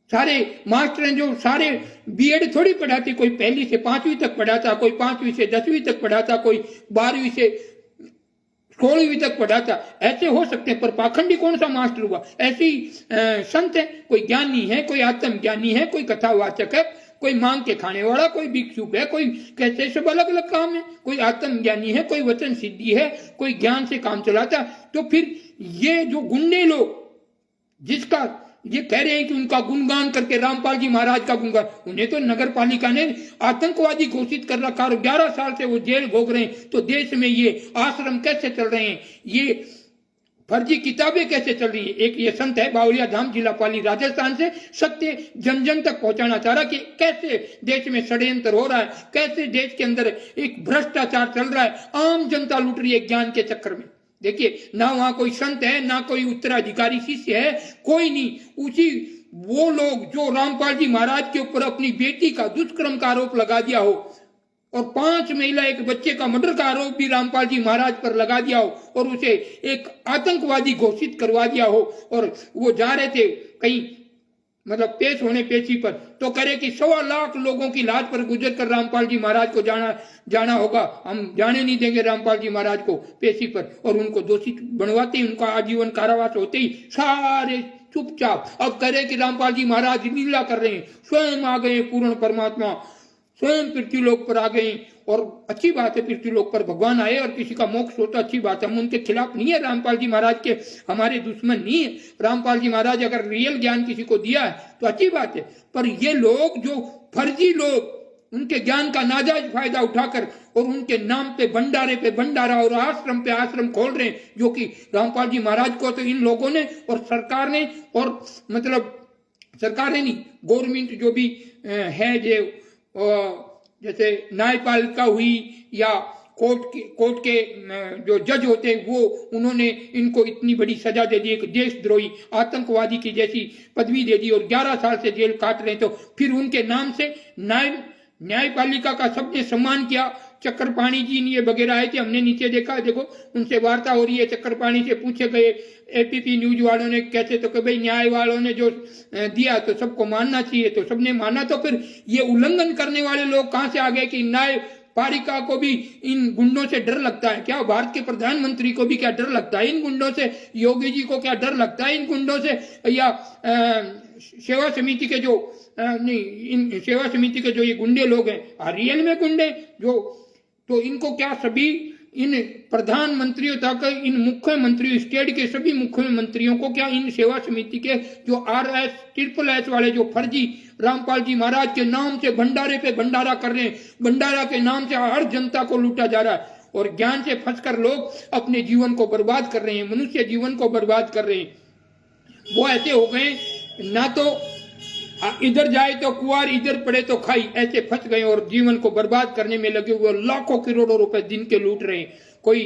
सारे मास्टर हैं जो सारे बीएड थोड़ी पढ़ाते, कोई 1ली से 5वीं तक पढ़ाता, कोई 5वीं से 10वीं तक पढ़ाता, कोई 12वीं से 16वीं तक पढ़ाता। ऐसे हो सकते हैं, पर पाखंडी कौन सा मास्टर हुआ? ऐसे ही संत है, कोई ज्ञानी है, कोई आत्मज्ञानी है, कोई कथावाचक है, कोई मांग के खाने वाला, कोई भिक्षुक है, कोई कैसे, सब अलग अलग काम है। कोई आत्मज्ञानी है, कोई वचन सिद्धि है, कोई ज्ञान से काम चलाता। तो फिर ये जो गुंडे लोग जिसका ये कह रहे हैं कि उनका गुणगान करके, रामपाल जी महाराज का गुणगान। उन्हें तो नगर पालिका ने आतंकवादी घोषित कर रखा और 11 साल से वो जेल भोग रहे हैं। तो देश में ये आश्रम कैसे चल रहे हैं, ये फर्जी किताबें कैसे चल रही है। एक ये संत है बावलिया धाम, जिला पाली, राजस्थान से, सत्य जन जन तक पहुंचाना चाह रहा कि कैसे देश में षड्यंत्र हो रहा है, कैसे देश के अंदर एक भ्रष्टाचार चल रहा है, आम जनता लूट रही है ज्ञान के चक्कर में। देखिए, ना वहां कोई संत है, ना कोई उत्तराधिकारी शिष्य है, कोई नहीं। उसी वो लोग जो रामपाल जी महाराज के ऊपर अपनी बेटी का दुष्कर्म का आरोप लगा दिया हो और 5 महिला एक बच्चे का मर्डर का आरोप भी रामपाल जी महाराज पर लगा दिया हो और उसे एक आतंकवादी घोषित करवा दिया हो, और वो जा रहे थे कहीं मतलब पेश होने पेशी पर, तो करे कि 1.25 लाख लोगों की लाश पर गुजर कर रामपाल जी महाराज को जाना होगा, हम जाने नहीं देंगे रामपाल जी महाराज को पेशी पर, और उनको दोषी बनवाते ही उनका आजीवन कारावास होते ही सारे चुपचाप। अब करे कि रामपाल जी महाराज लीला कर रहे हैं, स्वयं आ गए पूर्ण परमात्मा, स्वयं पृथ्वीलोक पर आ गए। और अच्छी बात है, पृथ्वीलोक पर भगवान आए और किसी का मोक्ष हो तो अच्छी बात है, हम उनके खिलाफ नहीं है। रामपाल जी महाराज के हमारे दुश्मन नहीं है। रामपाल जी महाराज अगर रियल ज्ञान किसी को दिया है तो अच्छी बात है, पर ये लोग जो फर्जी लोग उनके ज्ञान का नाजायज फायदा उठाकर और उनके नाम पे भंडारा और आश्रम पे आश्रम खोल रहे हैं, जो कि रामपाल जी महाराज को तो इन लोगों ने और सरकार ने, और मतलब सरकारें नहीं, गवर्नमेंट जो भी है, जो जैसे न्यायपालिका हुई या कोर्ट के जो जज होते हैं, वो उन्होंने इनको इतनी बड़ी सजा दे दी, एक देशद्रोही आतंकवादी की जैसी पदवी दे दी और 11 साल से जेल काट रहे। तो फिर उनके नाम से न्यायपालिका का सबने सम्मान किया। चक्रपाणी जी ये वगैरह आए थे, हमने नीचे देखा, देखो उनसे वार्ता हो रही है, चक्रपाणी से पूछे गए एपीपी न्यूज वालों ने कैसे, तो कि भाई न्याय वालों ने जो दिया तो सबको मानना चाहिए, तो सबने माना। तो फिर ये उल्लंघन करने वाले लोग कहां से आ गए कि न्यायपालिका को भी इन गुंडों से डर लगता है क्या? भारत के प्रधानमंत्री को भी क्या डर लगता है इन गुंडों से? योगी जी को क्या डर लगता है इन गुंडों से? या सेवा समिति के जो नहीं, इन सेवा समिति के जो ये गुंडे लोग हैं, रियल में गुंडे जो, तो इनको क्या सभी इन प्रधानमंत्रियों तक, इन मुख्यमंत्रियों, स्टेट के सभी मुख्यमंत्रियों को क्या इन सेवा समिति के जो RS SSS वाले जो फर्जी रामपाल जी महाराज के नाम से भंडारे पे भंडारा कर रहे हैं, भंडारा के नाम से हर जनता को लूटा जा रहा है और ज्ञान से फंसकर लोग अपने जीवन को बर्बाद कर रहे हैं, मनुष्य जीवन को बर्बाद कर रहे हैं। वो ऐसे हो गए, ना तो इधर जाए तो कुआर, इधर पड़े तो खाई, ऐसे फंस गए और जीवन को बर्बाद करने में लगे हुए, लाखों करोड़ों रुपए दिन के लूट रहे हैं। कोई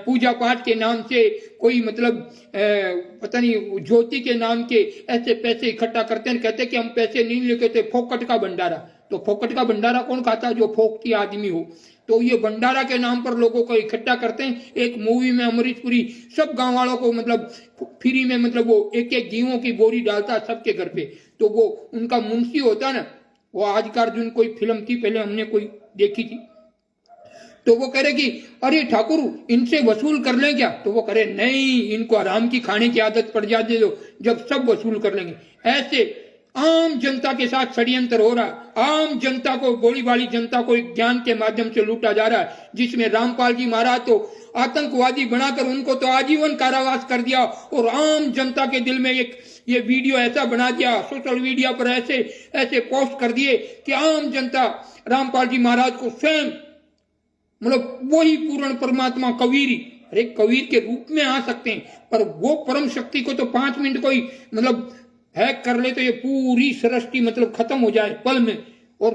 पूजा पाठ के नाम से, कोई मतलब पता नहीं ज्योति के नाम के ऐसे पैसे इकट्ठा करते हैं, कहते हैं कि हम पैसे नहीं लेके थे, फोकट का भंडारा। तो फोकट का भंडारा कौन खाता है? जो फोकटी आदमी हो। तो ये भंडारा के नाम पर लोगों को इकट्ठा करते हैं। एक मूवी में अमरीश पुरी सब गांव वालों को मतलब फ्री में, मतलब वो एक एक गेहूं की बोरी डालता है सबके घर पे। तो वो उनका मुंशी होता है ना, वो आज का अर्जुन कोई फिल्म थी, पहले हमने कोई देखी थी, तो वो कह रहे कि अरे ठाकुर इनसे वसूल कर लें क्या? तो वो करे नहीं, इनको आराम की खाने की आदत पड़ जाती है, जब सब वसूल कर लेंगे। ऐसे आम जनता के साथ षड्यंत्र हो रहा है। आम जनता को, भोली भाली जनता को ज्ञान के माध्यम से लूटा जा रहा है, जिसमें रामपाल जी महाराज तो आतंकवादी बनाकर उनको तो आजीवन कारावास कर दिया और आम जनता के दिल में एक ये वीडियो ऐसा बना दिया, सोशल मीडिया पर ऐसे ऐसे पोस्ट कर दिए कि आम जनता रामपाल जी महाराज को स्वयं मतलब वही पूर्ण परमात्मा कबीर, अरे कबीर के रूप में आ सकते हैं, पर वो परम शक्ति को तो 5 मिनट कोई मतलब हैक कर ले तो ये पूरी सृष्टि मतलब खत्म हो जाए पल में, और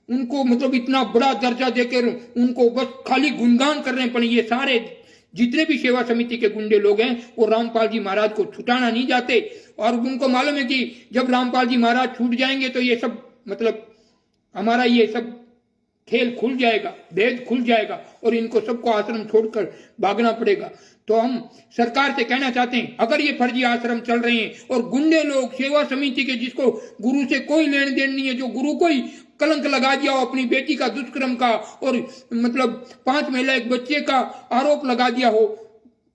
उनको मतलब इतना बड़ा दर्जा देकर उनको बस खाली गुणगान कर रहे हैं। पर ये सारे जितने भी सेवा समिति के गुंडे लोग हैं वो रामपाल जी महाराज को छुटाना नहीं जाते, और उनको मालूम है कि जब रामपाल जी महाराज छूट जाएंगे तो ये सब मतलब हमारा ये सब खेल खुल जाएगा, भेद खुल जाएगा और इनको सबको आश्रम छोड़कर भागना पड़ेगा। तो हम सरकार से कहना चाहते हैं, अगर ये फर्जी आश्रम चल रहे हैं और गुंडे लोग सेवा समिति के जिसको गुरु से कोई लेन देन नहीं है, जो गुरु को ही कलंक लगा दिया हो अपनी बेटी का दुष्कर्म का और मतलब 5 महिला एक बच्चे का आरोप लगा दिया हो,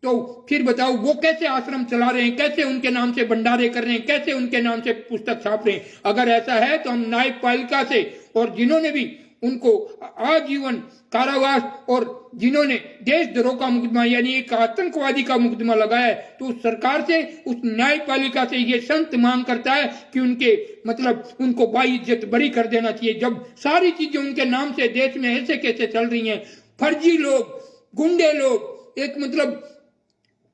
तो फिर बताओ वो कैसे आश्रम चला रहे हैं, कैसे उनके नाम से भंडारे कर रहे हैं, कैसे उनके नाम से पुस्तक छाप रहे हैं। अगर ऐसा है तो हम न्यायपालिका से और जिन्होंने भी उनको आजीवन कारावास, और जिन्होंने देशद्रोह का मुकदमा यानी एक आतंकवादी का मुकदमा लगाया है, तो उस सरकार से, उस न्यायपालिका से ये संत मांग करता है कि उनके मतलब उनको बाइज्जत बरी कर देना चाहिए। जब सारी चीजें उनके नाम से देश में ऐसे कैसे चल रही हैं, फर्जी लोग, गुंडे लोग, एक मतलब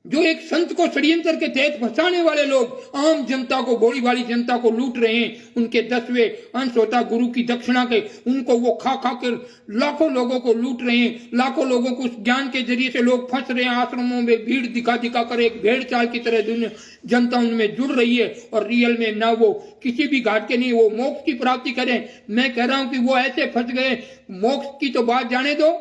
जो एक संत को षड्यंत्र के तहत फंसाने वाले लोग आम जनता को, भोली भाली जनता को लूट रहे हैं। उनके 10वें अंश होता गुरु की दक्षिणा के, उनको वो खा खा कर लाखों लोगों को लूट रहे हैं। लाखों लोगों को उस ज्ञान के जरिए से लोग फंस रहे हैं आश्रमों में, भीड़ दिखा दिखा कर एक भेड़ चाल की तरह दुनिया जनता उनमें जुड़ रही है, और रियल में ना वो किसी भी घाट के नहीं वो मोक्ष की प्राप्ति करें। मैं कह रहा हूं कि वो ऐसे फंस गए, मोक्ष की तो बात जाने दो,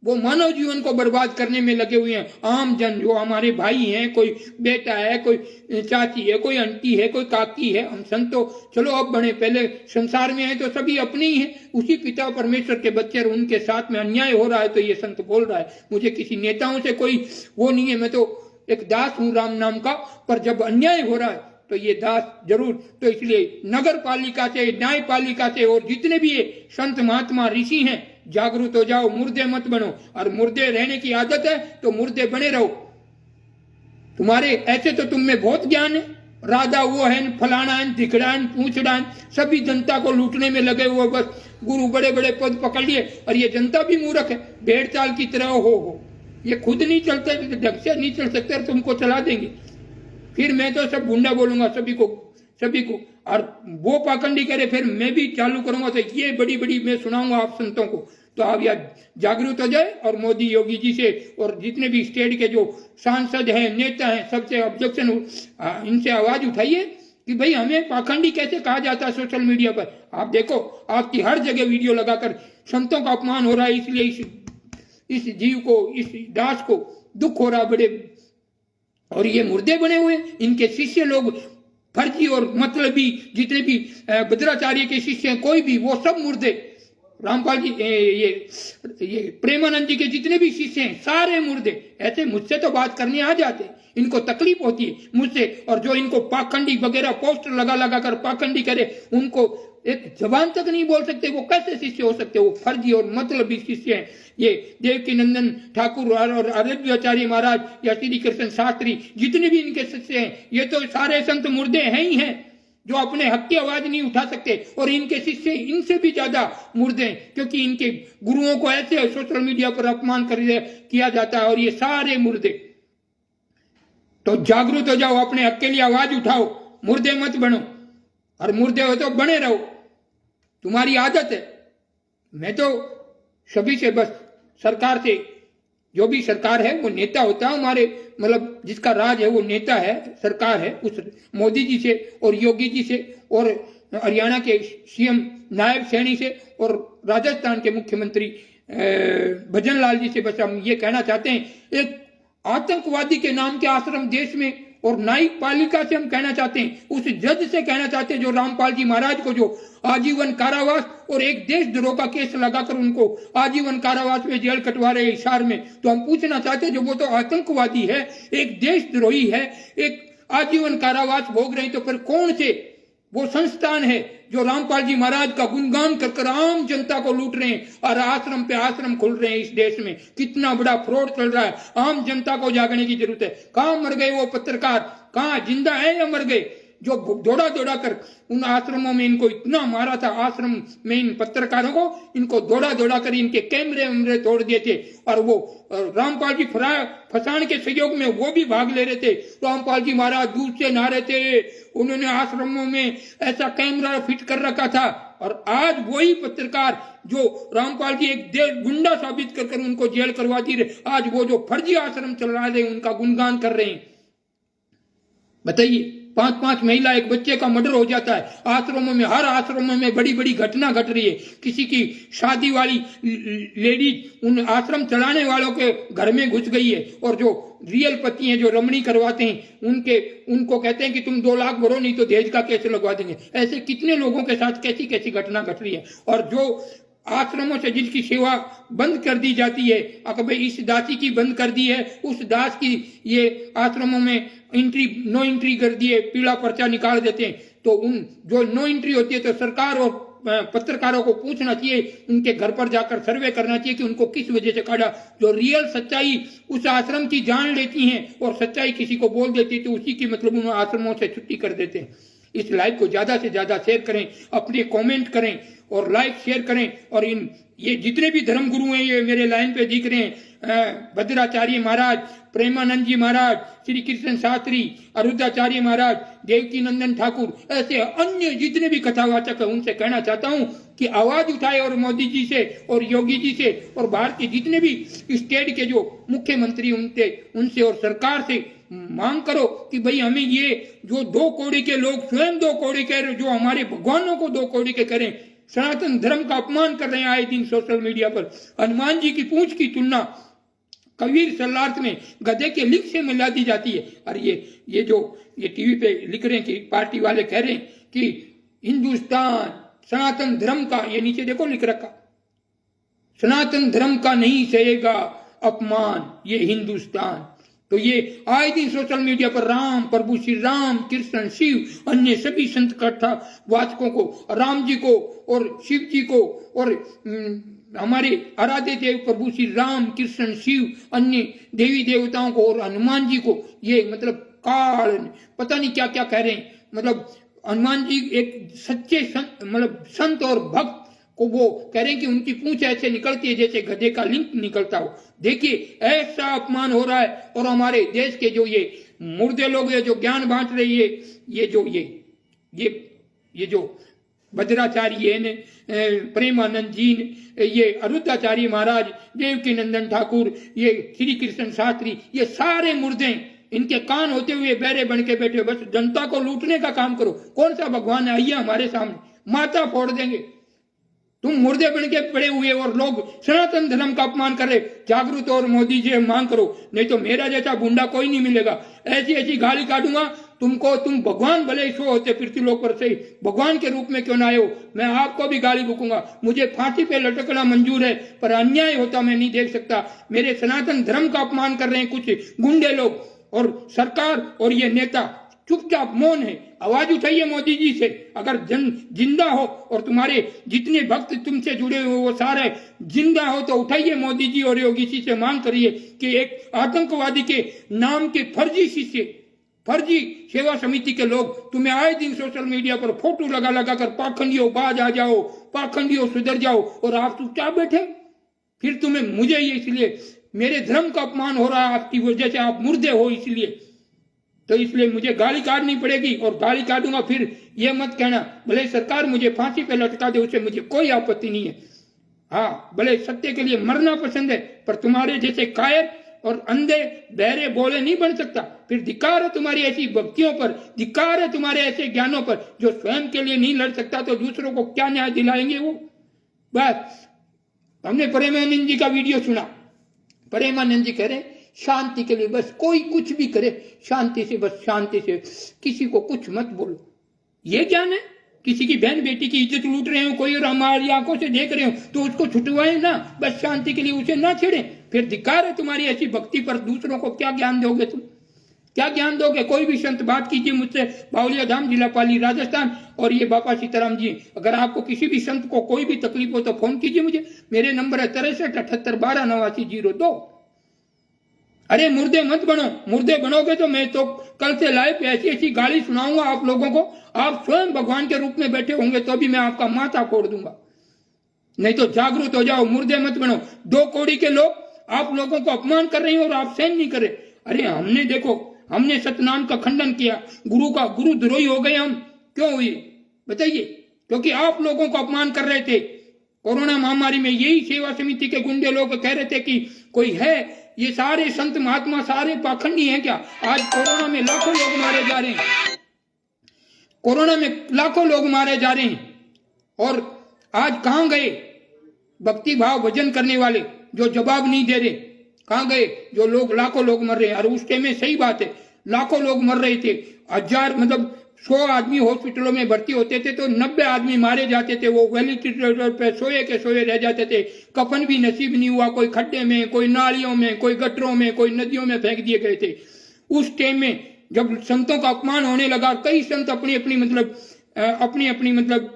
वो मानव जीवन को बर्बाद करने में लगे हुए हैं। आम जन जो हमारे भाई हैं, कोई बेटा है, कोई चाची है, कोई आंटी है, कोई काकी है, हम संत तो चलो अब बने, पहले संसार में है तो सभी अपने ही हैं, उसी पिता परमेश्वर के बच्चे, और उनके साथ में अन्याय हो रहा है तो ये संत बोल रहा है। मुझे किसी नेताओं से कोई वो नहीं है, मैं तो एक दास हूं राम नाम का, पर जब अन्याय हो रहा है तो ये दास जरूर, तो इसलिए नगर पालिका से, न्यायपालिका से, और जितने भी ये संत महात्मा ऋषि हैं, जागरूक हो जाओ, मुर्दे मत बनो। और मुर्दे रहने की आदत है तो मुर्दे बने रहो। तुम्हारे ऐसे तो तुम में बहुत ज्ञान है, राधा वो है, फलाना है, दिखड़ा है, पूछड़ा है, सभी जनता को लूटने में लगे हुए, बस गुरु बड़े बड़े पद पकड़ लिए, और ये जनता भी मूर्ख है, भेड़ चाल की तरह हो। ये खुद नहीं चलते, ढंग से नहीं चल सकते, और तुमको चला देंगे। फिर मैं तो सब गुंडा बोलूंगा सभी को, और वो पाखंडी करे फिर मैं भी चालू करूंगा। तो ये बड़ी बड़ी मैं सुनाऊंगा आप संतों को, तो आप यार जागरूक हो जाए, और मोदी योगी जी से और जितने भी स्टेट के जो सांसद हैं, नेता हैं, सबसे ऑब्जेक्शन, इनसे आवाज उठाइए कि भाई हमें पाखंडी कैसे कहा जाता है सोशल मीडिया पर। आप देखो, आपकी हर जगह वीडियो लगाकर संतों का अपमान हो रहा है, इसलिए इस जीव को, इस दास को दुख हो रहा बड़े, और ये मुर्दे बने हुए, इनके शिष्य लोग फर्जी और मतलबी, जितने भी भद्राचार्य के शिष्य हैं, कोई भी, वो सब मुर्दे। रामपाल जी, ये प्रेमानंद जी के जितने भी शिष्य हैं, सारे मुर्दे। ऐसे मुझसे तो बात करने आ जाते, इनको तकलीफ होती है मुझसे, और जो इनको पाखंडी वगैरह पोस्टर लगा लगा कर पाखंडी करे, उनको एक जबान तक नहीं बोल सकते, वो कैसे शिष्य हो सकते? वो फर्जी और मतलबी शिष्य हैं। ये देवकी नंदन ठाकुर और आचार्य महाराज या श्री कृष्ण शास्त्री, जितने भी इनके शिष्य हैं, ये तो सारे संत मुर्दे हैं ही हैं, जो अपने हक की आवाज नहीं उठा सकते। और इनके शिष्य इनसे भी ज्यादा मुर्दे हैं, क्योंकि इनके गुरुओं को ऐसे सोशल मीडिया पर अपमान किया जाता है, और ये सारे मुर्दे। तो जागरूक हो जाओ, अपने हक के लिए आवाज उठाओ, मुर्दे मत बनो, और मुर्दे हो तो बने रहो, तुम्हारी आदत है। मैं तो सभी से, बस सरकार से, जो भी सरकार है वो नेता होता है हमारे, मतलब जिसका राज है वो नेता है, सरकार है, उस मोदी जी से और योगी जी से और हरियाणा के सीएम नायब सैनी से और राजस्थान के मुख्यमंत्री भजन लाल जी से बस हम ये कहना चाहते हैं, एक आतंकवादी के नाम के आश्रम देश में, और न्यायिक पालिका से हम कहना चाहते हैं, उस जज से कहना चाहते हैं जो रामपाल जी महाराज को जो आजीवन कारावास और एक देशद्रोह का केस लगाकर उनको आजीवन कारावास में जेल कटवा रहे हिसार में। तो हम पूछना चाहते हैं, जो वो तो आतंकवादी है, एक देशद्रोही है, एक आजीवन कारावास भोग रहे, तो फिर कौन से वो संस्थान है जो रामपाल जी महाराज का गुणगान कर आम जनता को लूट रहे हैं, और आश्रम पे आश्रम खुल रहे हैं। इस देश में कितना बड़ा फ्रॉड चल रहा है, आम जनता को जागने की जरूरत है। कहां मर गए वो पत्रकार, कहां जिंदा है या मर गए, जो दौड़ा दौड़ा कर उन आश्रमों में इनको इतना मारा था, आश्रम में इन पत्रकारों को, इनको दौड़ा दौड़ा कर इनके कैमरे तोड़ दिए थे, और वो रामपाल जी फसान के सहयोग में वो भी भाग ले रहे थे। रामपाल जी महाराज दूध से नहा रहे थे, उन्होंने आश्रमों में ऐसा कैमरा फिट कर रखा था, और आज वही पत्रकार जो रामपाल जी एक गुंडा साबित कर उनको जेल करवा दी रहे, आज वो जो फर्जी आश्रम चला रहे उनका गुणगान कर रहे हैं। बताइए, 5-5 महिला, एक बच्चे का मर्डर हो जाता है आश्रमों में, हर आश्रमों में बड़ी बड़ी घटना घट रही है। किसी की शादी वाली लेडीज उन आश्रम चलाने वालों के घर में घुस गई है, और जो रियल पति हैं जो रमणी करवाते हैं उनको कहते हैं कि तुम 2 लाख भरो, नहीं तो दहेज का केस लगवा देंगे। ऐसे कितने लोगों के साथ कैसी कैसी घटना घट रही है। और जो आश्रमों से जिसकी सेवा बंद कर दी जाती है, अगर इस दासी की बंद कर दी है, उस दास की ये आश्रमों में नो एंट्री कर दिए, पीला पर्चा निकाल देते हैं। तो उन जो नो एंट्री होती है तो सरकार और पत्रकारों को पूछना चाहिए, उनके घर पर जाकर सर्वे करना चाहिए कि उनको किस वजह से काटा। जो रियल सच्चाई उस आश्रम की जान लेती हैं और सच्चाई किसी को बोल देती तो उसी की मतलब उन आश्रमों से छुट्टी कर देते हैं। इस लाइव को ज्यादा से ज्यादा शेयर करें, अपने कमेंट करें और लाइक शेयर करें। और इन ये जितने भी धर्म गुरु हैं, ये मेरे लाइन पे दिख रहे हैं, भद्राचार्य महाराज, प्रेमानंद जी महाराज, श्री कृष्ण शास्त्री, अरुद्धाचार्य महाराज, देवकी नंदन ठाकुर, ऐसे अन्य जितने भी कथावाचक है उनसे कहना चाहता हूं कि आवाज उठाए और मोदी जी से और योगी जी से और भारत के जितने भी स्टेट के जो मुख्यमंत्री उनसे और सरकार से मांग करो कि भाई हमें ये जो 2 कौड़ी के लोग स्वयं 2 कौड़ी के जो हमारे भगवानों को 2 कौड़ी के करें, सनातन धर्म का अपमान कर रहे हैं आए दिन सोशल मीडिया पर। हनुमान जी की पूंछ की तुलना कबीर सल्लार्थ में गधे के लिख से मिला दी जाती है। और ये टीवी पे लिख रहे हैं कि पार्टी वाले कह रहे हैं कि हिंदुस्तान सनातन धर्म का, ये नीचे देखो लिख रखा, सनातन धर्म का नहीं सहेगा अपमान ये हिंदुस्तान। तो ये आए दिन सोशल मीडिया पर राम, प्रभु श्री राम, कृष्ण, शिव, अन्य सभी संत कथा वाचकों को, राम जी को और शिव जी को और हमारे आराध्य देव प्रभु श्री राम, कृष्ण, शिव, अन्य देवी देवताओं को और हनुमान जी को ये मतलब काल पता नहीं क्या क्या कह रहे हैं। मतलब हनुमान जी एक सच्चे संत, मतलब संत और भक्त को वो कह रहे हैं कि उनकी पूंछ ऐसे निकलती है जैसे गधे का लिंक निकलता हो। देखिए ऐसा अपमान हो रहा है। और हमारे देश के जो ये मुर्दे लोग है जो ज्ञान बांट रही है, ये जो भद्राचार्य ने, प्रेमानंद जी ने, ये अरुद्धाचार्य महाराज, देवकी नंदन ठाकुर, ये श्री कृष्ण शास्त्री, ये सारे मुर्दे इनके कान होते हुए बहरे बन के बैठे, बस जनता को लूटने का काम करो। कौन सा भगवान है आइए हमारे सामने, माथा फोड़ देंगे। तुम मुर्दे बन के पड़े हुए और लोग सनातन धर्म का अपमान कर रहे। जागरूक और मोदी जी मांग करो, नहीं तो मेरा जैसा गुंडा कोई नहीं मिलेगा। ऐसी ऐसी गाली काटूंगा तुमको। तुम भगवान भले शो होते पृथ्वीलोक पर से भगवान के रूप में क्यों ना आए हो, मैं आपको भी गाली बकूंगा। मुझे फांसी पे लटकना मंजूर है, पर अन्याय होता मैं नहीं देख सकता। मेरे सनातन धर्म का अपमान कर रहे हैं कुछ गुंडे लोग और सरकार और ये नेता चुपचाप मौन है। आवाज उठाइए मोदी जी से। अगर जिंदा हो और तुम्हारे जितने भक्त तुमसे जुड़े हुए वो सारे जिंदा हो तो उठाइए मोदी जी और योगी जी से मांग करिए कि एक आतंकवादी के नाम के फर्जी शिष्य, फर्जी सेवा समिति के लोग तुम्हें आए दिन सोशल मीडिया पर फोटो लगा लगा कर पाखंडियों बाज आ जाओ, पाखंडियों सुधर जाओ, और आप चुपचाप बैठे। फिर तुम्हें मुझे ये इसलिए मेरे धर्म का अपमान हो रहा है आपकी वजह से, आप मुर्दे हो इसलिए, तो इसलिए मुझे गाली काटनी पड़ेगी और गाली काटूंगा। फिर ये मत कहना भले सरकार मुझे फांसी पे लटका दे, उससे मुझे कोई आपत्ति नहीं है। हाँ, भले सत्य के लिए मरना पसंद है, पर तुम्हारे जैसे कायर और अंधे बहरे बोले नहीं बन सकता। फिर धिक्कार है तुम्हारी ऐसी भक्तियों पर, धिक्कार है तुम्हारे ऐसे ज्ञानों पर। जो स्वयं के लिए नहीं लड़ सकता तो दूसरों को क्या न्याय दिलाएंगे वो। बस हमने प्रेमानंद जी का वीडियो सुना। प्रेमानंद जी कह रहे शांति के लिए, बस कोई कुछ भी करे शांति से, बस शांति से, किसी को कुछ मत बोलो। ये ज्ञान है? किसी की बहन बेटी की इज्जत लूट रहे हो कोई और हमारी आंखों से देख रहे हो तो उसको छुटवाए ना, बस शांति के लिए उसे ना छेड़े। फिर धिक्कार है तुम्हारी ऐसी भक्ति पर। दूसरों को क्या ज्ञान दोगे तुम, क्या ज्ञान दोगे? कोई भी संत बात कीजिए मुझसे, बावलिया धाम, जिला पाली, राजस्थान, और ये बाबा सीताराम जी। अगर आपको किसी भी संत को कोई भी तकलीफ हो तो फोन कीजिए मुझे। मेरे नंबर है 6378128902। अरे मुर्दे मत बनो, मुर्दे बनोगे तो मैं तो कल से लाइव ऐसी ऐसी गाली सुनाऊंगा आप लोगों को। आप स्वयं भगवान के रूप में बैठे होंगे तो भी मैं आपका माथा फोड़ दूंगा। नहीं तो जागरूक हो जाओ, मुर्दे मत बनो। 2 कौड़ी के लोग आप लोगों को अपमान कर रहे हैं और आप सहन नहीं करे। अरे हमने देखो, हमने सतनाम का खंडन किया, गुरु द्रोही हो गए हम। क्यों हुए बताइए? क्योंकि आप लोगों को अपमान कर रहे थे। कोरोना महामारी में यही सेवा समिति के गुंडे लोग कह रहे थे कि कोई है, ये सारे संत महात्मा सारे पाखंडी हैं क्या? आज कोरोना में लाखों लोग मारे जा रहे हैं, कोरोना में लाखों लोग मारे जा रहे हैं। और आज कहां गए भक्ति भाव भजन करने वाले जो जवाब नहीं दे रहे? कहां गए जो लोग, लाखों लोग मर रहे हैं। और उस टाइम में सही बात है, लाखों लोग मर रहे थे। 1000 मतलब 100 आदमी हॉस्पिटलों में भर्ती होते थे तो 90 आदमी मारे जाते थे। वो वेंटिलेटर पे सोए के सोए रह जाते थे। कफन भी नसीब नहीं हुआ, कोई खड्डे में, कोई नालियों में, कोई गटरों में, कोई नदियों में फेंक दिए गए थे। उस टाइम में जब संतों का अपमान होने लगा, कई संत अपनी अपनी मतलब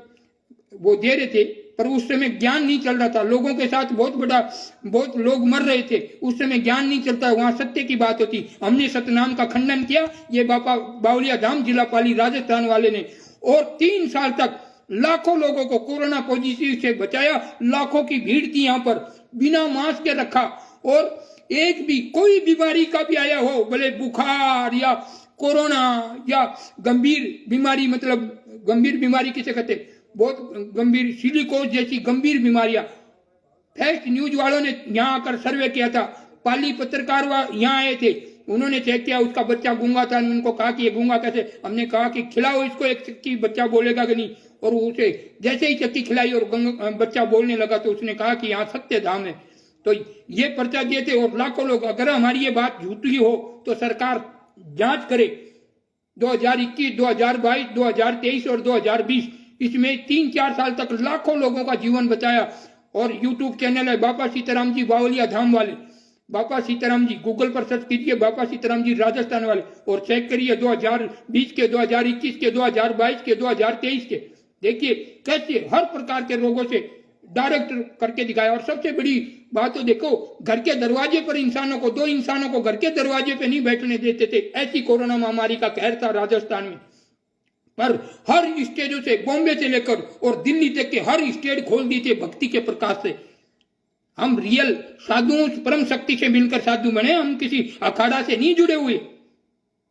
वो दे रहे थे, पर उस समय ज्ञान नहीं चल रहा था, लोगों के साथ बहुत लोग मर रहे थे, उस समय ज्ञान नहीं चलता, वहां सत्य की बात होती। हमने सतनाम का खंडन किया, ये बाबा बावलिया धाम जिला पाली राजस्थान वाले ने, और 3 साल तक लाखों लोगों को कोरोना पॉजिटिव से बचाया। लाखों की भीड़ थी यहाँ पर, बिना मास्क के रखा, और एक भी कोई बीमारी का भी आया हो, भले बुखार या कोरोना या गंभीर बीमारी, मतलब गंभीर बीमारी किसे कहते, बहुत गंभीर सिलिकोस जैसी गंभीर बीमारियां, फैक्ट न्यूज वालों ने यहाँ आकर सर्वे किया था, पाली पत्रकार यहाँ आए थे, उन्होंने चेक किया, उसका बच्चा गूंगा था, उनको कहा कि ये गूंगा कैसे, हमने कहा कि खिलाओ इसको एक चक्की, बच्चा बोलेगा कि नहीं, और उसे जैसे ही चक्की खिलाई और बच्चा बोलने लगा तो उसने कहा कि यहाँ सत्य धाम है। तो ये पर्चा दिए थे, और लाखों लोग, अगर हमारी ये बात झूठी हो तो सरकार जांच करे। 2021, 2022, 2023 और 2020, इसमें 3-4 साल तक लाखों लोगों का जीवन बचाया। और यूट्यूब चैनल है बाबा सीताराम जी बावलिया धाम वाले, बाबा सीताराम जी गूगल पर सर्च कीजिए, बाबा सीताराम जी राजस्थान वाले, और चेक करिए 2020 के, 2021 के, 2022 के, 2023 के, देखिए कैसे हर प्रकार के रोगों से डायरेक्ट करके दिखाया। और सबसे बड़ी बात तो देखो, घर के दरवाजे पर इंसानों को, 2 इंसानों को घर के दरवाजे पे नहीं बैठने देते थे, ऐसी कोरोना महामारी का कहर था राजस्थान में। पर हर स्टेजों से, बॉम्बे से लेकर और दिल्ली तक के हर स्टेज खोल दिए थे भक्ति के प्रकाश से। हम रियल साधुओं, परम शक्ति से मिलकर साधु बने, हम किसी अखाड़ा से नहीं जुड़े हुए।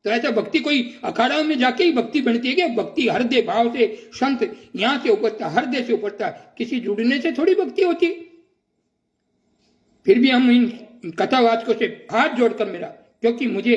तो ऐसा भक्ति कोई अखाड़ा में जाके ही भक्ति बनती है क्या? भक्ति हृदय भाव से, संत यहां से उपजता, हृदय से उपजता, किसी जुड़ने से थोड़ी भक्ति होती। फिर भी हम इन कथावाचकों से हाथ जोड़कर मेरा, क्योंकि मुझे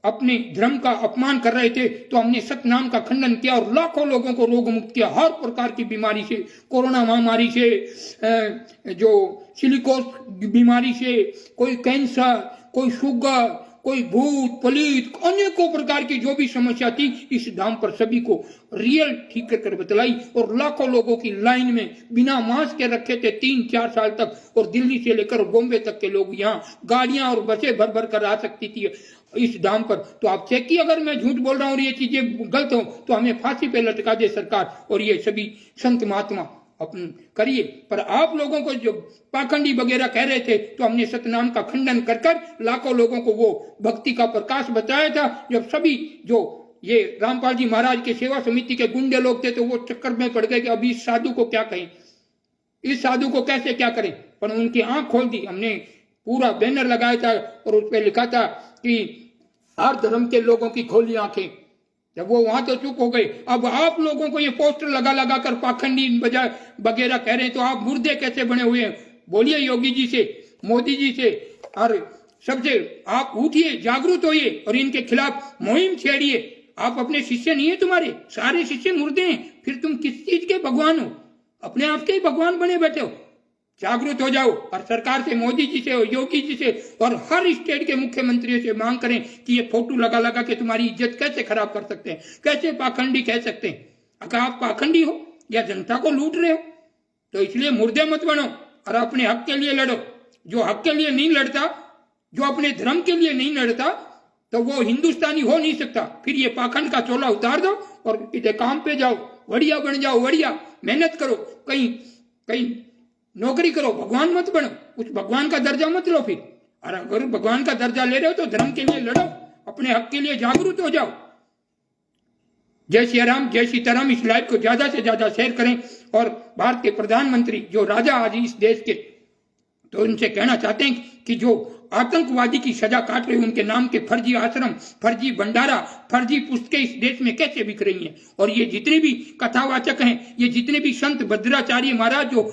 अपने धर्म का अपमान कर रहे थे, तो हमने सतनाम का खंडन किया और लाखों लोगों को रोग मुक्त किया, हर प्रकार की बीमारी से, कोरोना महामारी से, जो सिलिकोस बीमारी से, कोई कैंसर, कोई शुगर, कोई भूत प्रेत, अनेकों प्रकार की जो भी समस्या थी, इस धाम पर सभी को रियल ठीक कर बतलाई। और लाखों लोगों की लाइन में बिना मास्क के रखे थे 3-4 साल तक, और दिल्ली से लेकर बॉम्बे तक के लोग यहाँ गाड़ियां और बसें भर भर कर आ सकती थी इस धाम पर। तो आप चेक किए, अगर मैं झूठ बोल रहा हूँ और ये चीजें गलत हो तो हमें फांसी पे लटका दे सरकार, और ये सभी संत महात्मा अपन करिए। पर आप लोगों को जो पाखंडी वगैरह कह रहे थे, तो हमने सतनाम का खंडन कर कर लाखों लोगों को वो भक्ति का प्रकाश बताया था। जब सभी जो ये रामपाल जी महाराज के सेवा समिति के गुंडे लोग थे, तो वो चक्कर में पड़ गए कि अभी इस साधु को क्या कहें, इस साधु को कैसे क्या करें। पर उनकी आंख खोल दी, हमने पूरा बैनर लगाया था और उस पर लिखा था कि हर धर्म के लोगों की खोली आंखें। जब वो वहां तो चुप हो गए, अब आप लोगों को ये पोस्टर लगा लगा कर पाखंडी वगैरह कह रहे हैं, तो आप मुर्दे कैसे बने हुए हैं? बोलिए योगी जी से, मोदी जी से, और सबसे आप उठिए, जागरूक होइए और इनके खिलाफ मुहिम छेड़िए। आप अपने शिष्य नहीं है, तुम्हारे सारे शिष्य मुर्दे हैं, फिर तुम किस चीज के भगवान हो? अपने आप के ही भगवान बने बैठे हो। जागरूक हो जाओ और सरकार से, मोदी जी से, योगी जी से और हर स्टेट के मुख्यमंत्रियों से मांग करें कि ये फोटो लगा लगा के तुम्हारी इज्जत कैसे खराब कर सकते हैं, कैसे पाखंडी कह सकते हैं। अगर आप पाखंडी हो या जनता को लूट रहे हो, तो इसलिए मुर्दे मत बनो और अपने हक के लिए लड़ो। जो हक के लिए नहीं लड़ता, जो अपने धर्म के लिए नहीं लड़ता, तो वो हिंदुस्तानी हो नहीं सकता। फिर ये पाखंड का चोला उतार दो और किसी काम पे जाओ, बढ़िया बन जाओ, बढ़िया मेहनत करो, कहीं नौकरी करो, भगवान मत बनो, उस भगवान का दर्जा मत लो फिर। और अगर भगवान का दर्जा ले रहे हो तो धर्म के लिए लड़ो, अपने हक के लिए जागरूक हो जाओ। जय श्री राम, जय सीताराम। इस लाइव को ज्यादा से ज्यादा शेयर करें। और भारत के प्रधानमंत्री जो राजा आज इस देश के, तो उनसे कहना चाहते हैं कि जो आतंकवादी की सजा काट रहे हैं, उनके नाम के फर्जी आश्रम, फर्जी भंडारा, फर्जी पुस्तकें इस देश में कैसे बिक रही हैं। और ये जितने भी कथावाचक हैं, ये जितने भी संत भद्राचार्य महाराज जो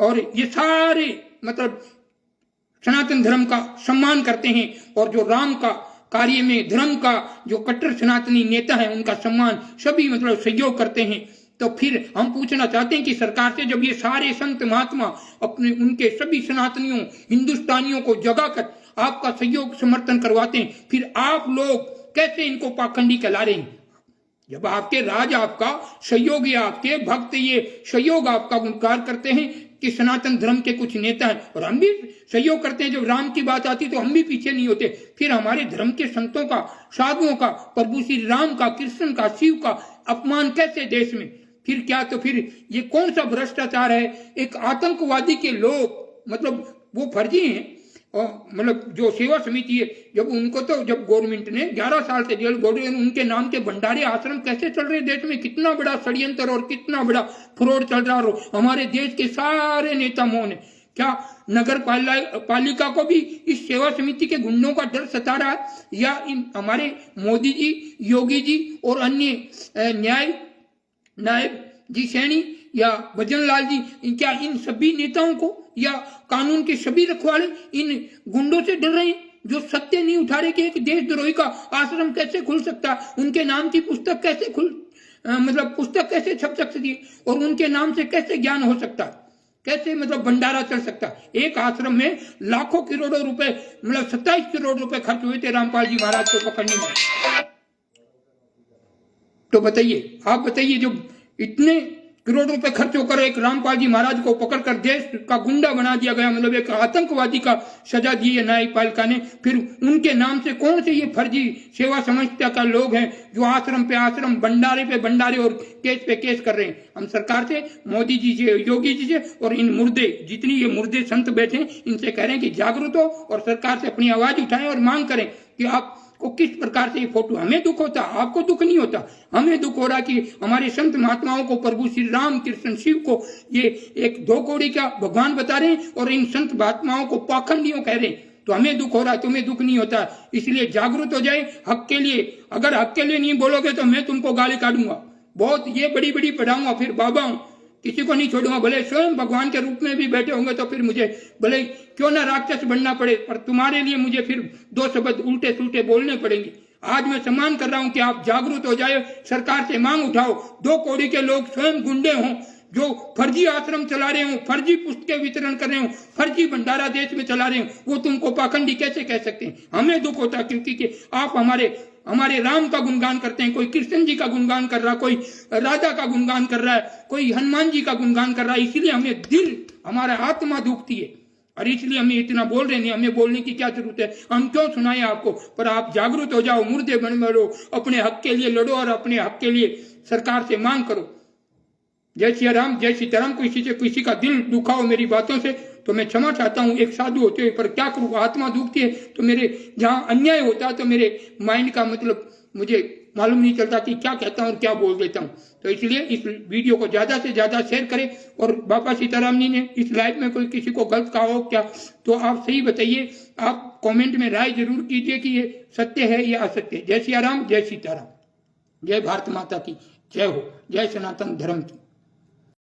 और ये सारे मतलब सनातन धर्म का सम्मान करते हैं, और जो राम का कार्य में धर्म का जो कट्टर सनातनी नेता है उनका सम्मान सभी मतलब सहयोग करते हैं। तो फिर हम पूछना चाहते हैं कि सरकार से, जब ये सारे संत महात्मा अपने उनके सभी सनातनियों हिंदुस्तानियों को जगाकर आपका सहयोग समर्थन करवाते हैं, फिर आप लोग कैसे इनको पाखंडी कहला रहे हैं? जब आपके राज आपका सहयोगी, आपके भक्त ये सहयोग आपका गुणगान करते हैं कि सनातन धर्म के कुछ नेता हैं, और हम भी सहयोग करते हैं। जब राम की बात आती तो हम भी पीछे नहीं होते। फिर हमारे धर्म के संतों का, साधुओं का, प्रभु श्री राम का, कृष्ण का, शिव का अपमान कैसे देश में? फिर क्या, तो फिर ये कौन सा भ्रष्टाचार है। एक आतंकवादी के लोग मतलब वो फर्जी हैं, और मतलब जो सेवा समिति है, जब उनको तो जब गवर्नमेंट ने 11 साल से जेल, गवर्नमेंट उनके नाम के भंडारे आश्रम कैसे चल रहे देश में, कितना बड़ा षड्यंत्र और कितना बड़ा फ्रॉड चल रहा है। हमारे देश के सारे नेता मोह ने क्या नगर पालिका को भी इस सेवा समिति के गुंडों का डर सता रहा है, या हमारे मोदी जी, योगी जी और अन्य नायब जी सैनी या भजनलाल जी, क्या इन सभी नेताओं को या कानून के सभी रखवाले इन गुंडों से डर रहे हैं जो सत्य नहीं उठा रहे कि एक देशद्रोही का आश्रम कैसे खुल सकता है, उनके नाम की पुस्तक कैसे मतलब पुस्तक कैसे छप सकती है, और उनके नाम से कैसे ज्ञान हो सकता है, कैसे मतलब भंडारा चल सकता है। एक आश्रम में लाखों करोड़ों रुपए, मतलब 27 करोड़ रुपए खर्च हुए थे रामपाल जी महाराज को पकड़ने में। तो बताइए, आप बताइए, जो इतने करोड़ रुपए खर्च होकर एक रामपाल जी महाराज को पकड़कर देश का गुंडा बना दिया गया, मतलब एक आतंकवादी का सजा दी है न्यायपालिका ने, फिर उनके नाम से कौन से ये फर्जी सेवा संस्था का लोग हैं जो आश्रम पे आश्रम, भंडारे पे भंडारे और केस पे केस कर रहे हैं। हम सरकार से, मोदी जी से, योगी जी से और इन मुर्दे, जितनी ये मुर्दे संत बैठे हैं, इनसे कह रहे हैं कि जागरूक हो और सरकार से अपनी आवाज उठाएं और मांग करें कि आप को किस प्रकार से ये फोटो, हमें दुख होता, आपको दुख नहीं होता, हमें दुख हो रहा कि हमारे संत महात्माओं को प्रभु श्री राम कृष्ण शिव को ये एक दो कौड़ी का भगवान बता रहे हैं और इन संत महात्माओं को पाखंडियों कह रहे हैं। तो हमें दुख हो रहा, तुम्हें दुख नहीं होता, इसलिए जागरूक हो जाए हक के लिए। अगर हक के लिए नहीं बोलोगे तो मैं तुमको गाली काटूंगा, बहुत ये बड़ी बड़ी पढ़ाऊंगा, फिर बाबा हूं, किसी को नहीं छोड़ूंगा। भले स्वयं भगवान के रूप में भी बैठे होंगे तो फिर मुझे भले क्यों ना राक्षस बनना पड़े, पर तुम्हारे लिए मुझे फिर 2 शब्द उल्टे सुल्टे बोलने पड़ेंगे। आज मैं सम्मान कर रहा हूं कि आप जागरूक हो जाए, सरकार से मांग उठाओ। 2 कौड़ी के लोग स्वयं गुंडे हों जो फर्जी आश्रम चला रहे हो, फर्जी पुस्तकें वितरण कर रहे हो, फर्जी भंडारा देश में चला रहे हो, वो तुमको पाखंडी कैसे कह सकते हैं। हमें दुख होता क्योंकि आप हमारे राम का गुणगान करते हैं, कोई कृष्ण जी का गुणगान कर रहा है, कोई राधा का गुणगान कर रहा है, कोई हनुमान जी का गुणगान कर रहा है, इसीलिए हमें दिल, हमारा आत्मा दुखती है और इसलिए हमें इतना बोल रहे नहीं। हमें बोलने की क्या जरूरत है, हम क्यों सुनाए आपको। पर आप जागरूक हो जाओ, मुर्दे बन मरो, अपने हक के लिए लड़ो और अपने हक के लिए सरकार से मांग करो। जय श्री राम, जय सीताराम। किसी का दिल दुखाओ मेरी बातों से तो मैं क्षमा चाहता हूँ, एक साधु होते हुए, पर क्या करूँ, आत्मा दुखती है। तो मेरे जहाँ अन्याय होता है तो मेरे माइंड का मतलब मुझे मालूम नहीं चलता कि क्या कहता हूँ और क्या बोल देता हूँ। तो इसलिए इस वीडियो को ज्यादा से ज्यादा शेयर करें। और बाबा सीताराम जी ने इस लाइव में कोई किसी को गलत कहा हो क्या, तो आप सही बताइए, आप कॉमेंट में राय जरूर कीजिए कि ये सत्य है या असत्य। जय श्री राम, जय सीताराम, जय भारत माता की जय हो, जय सनातन धर्म की।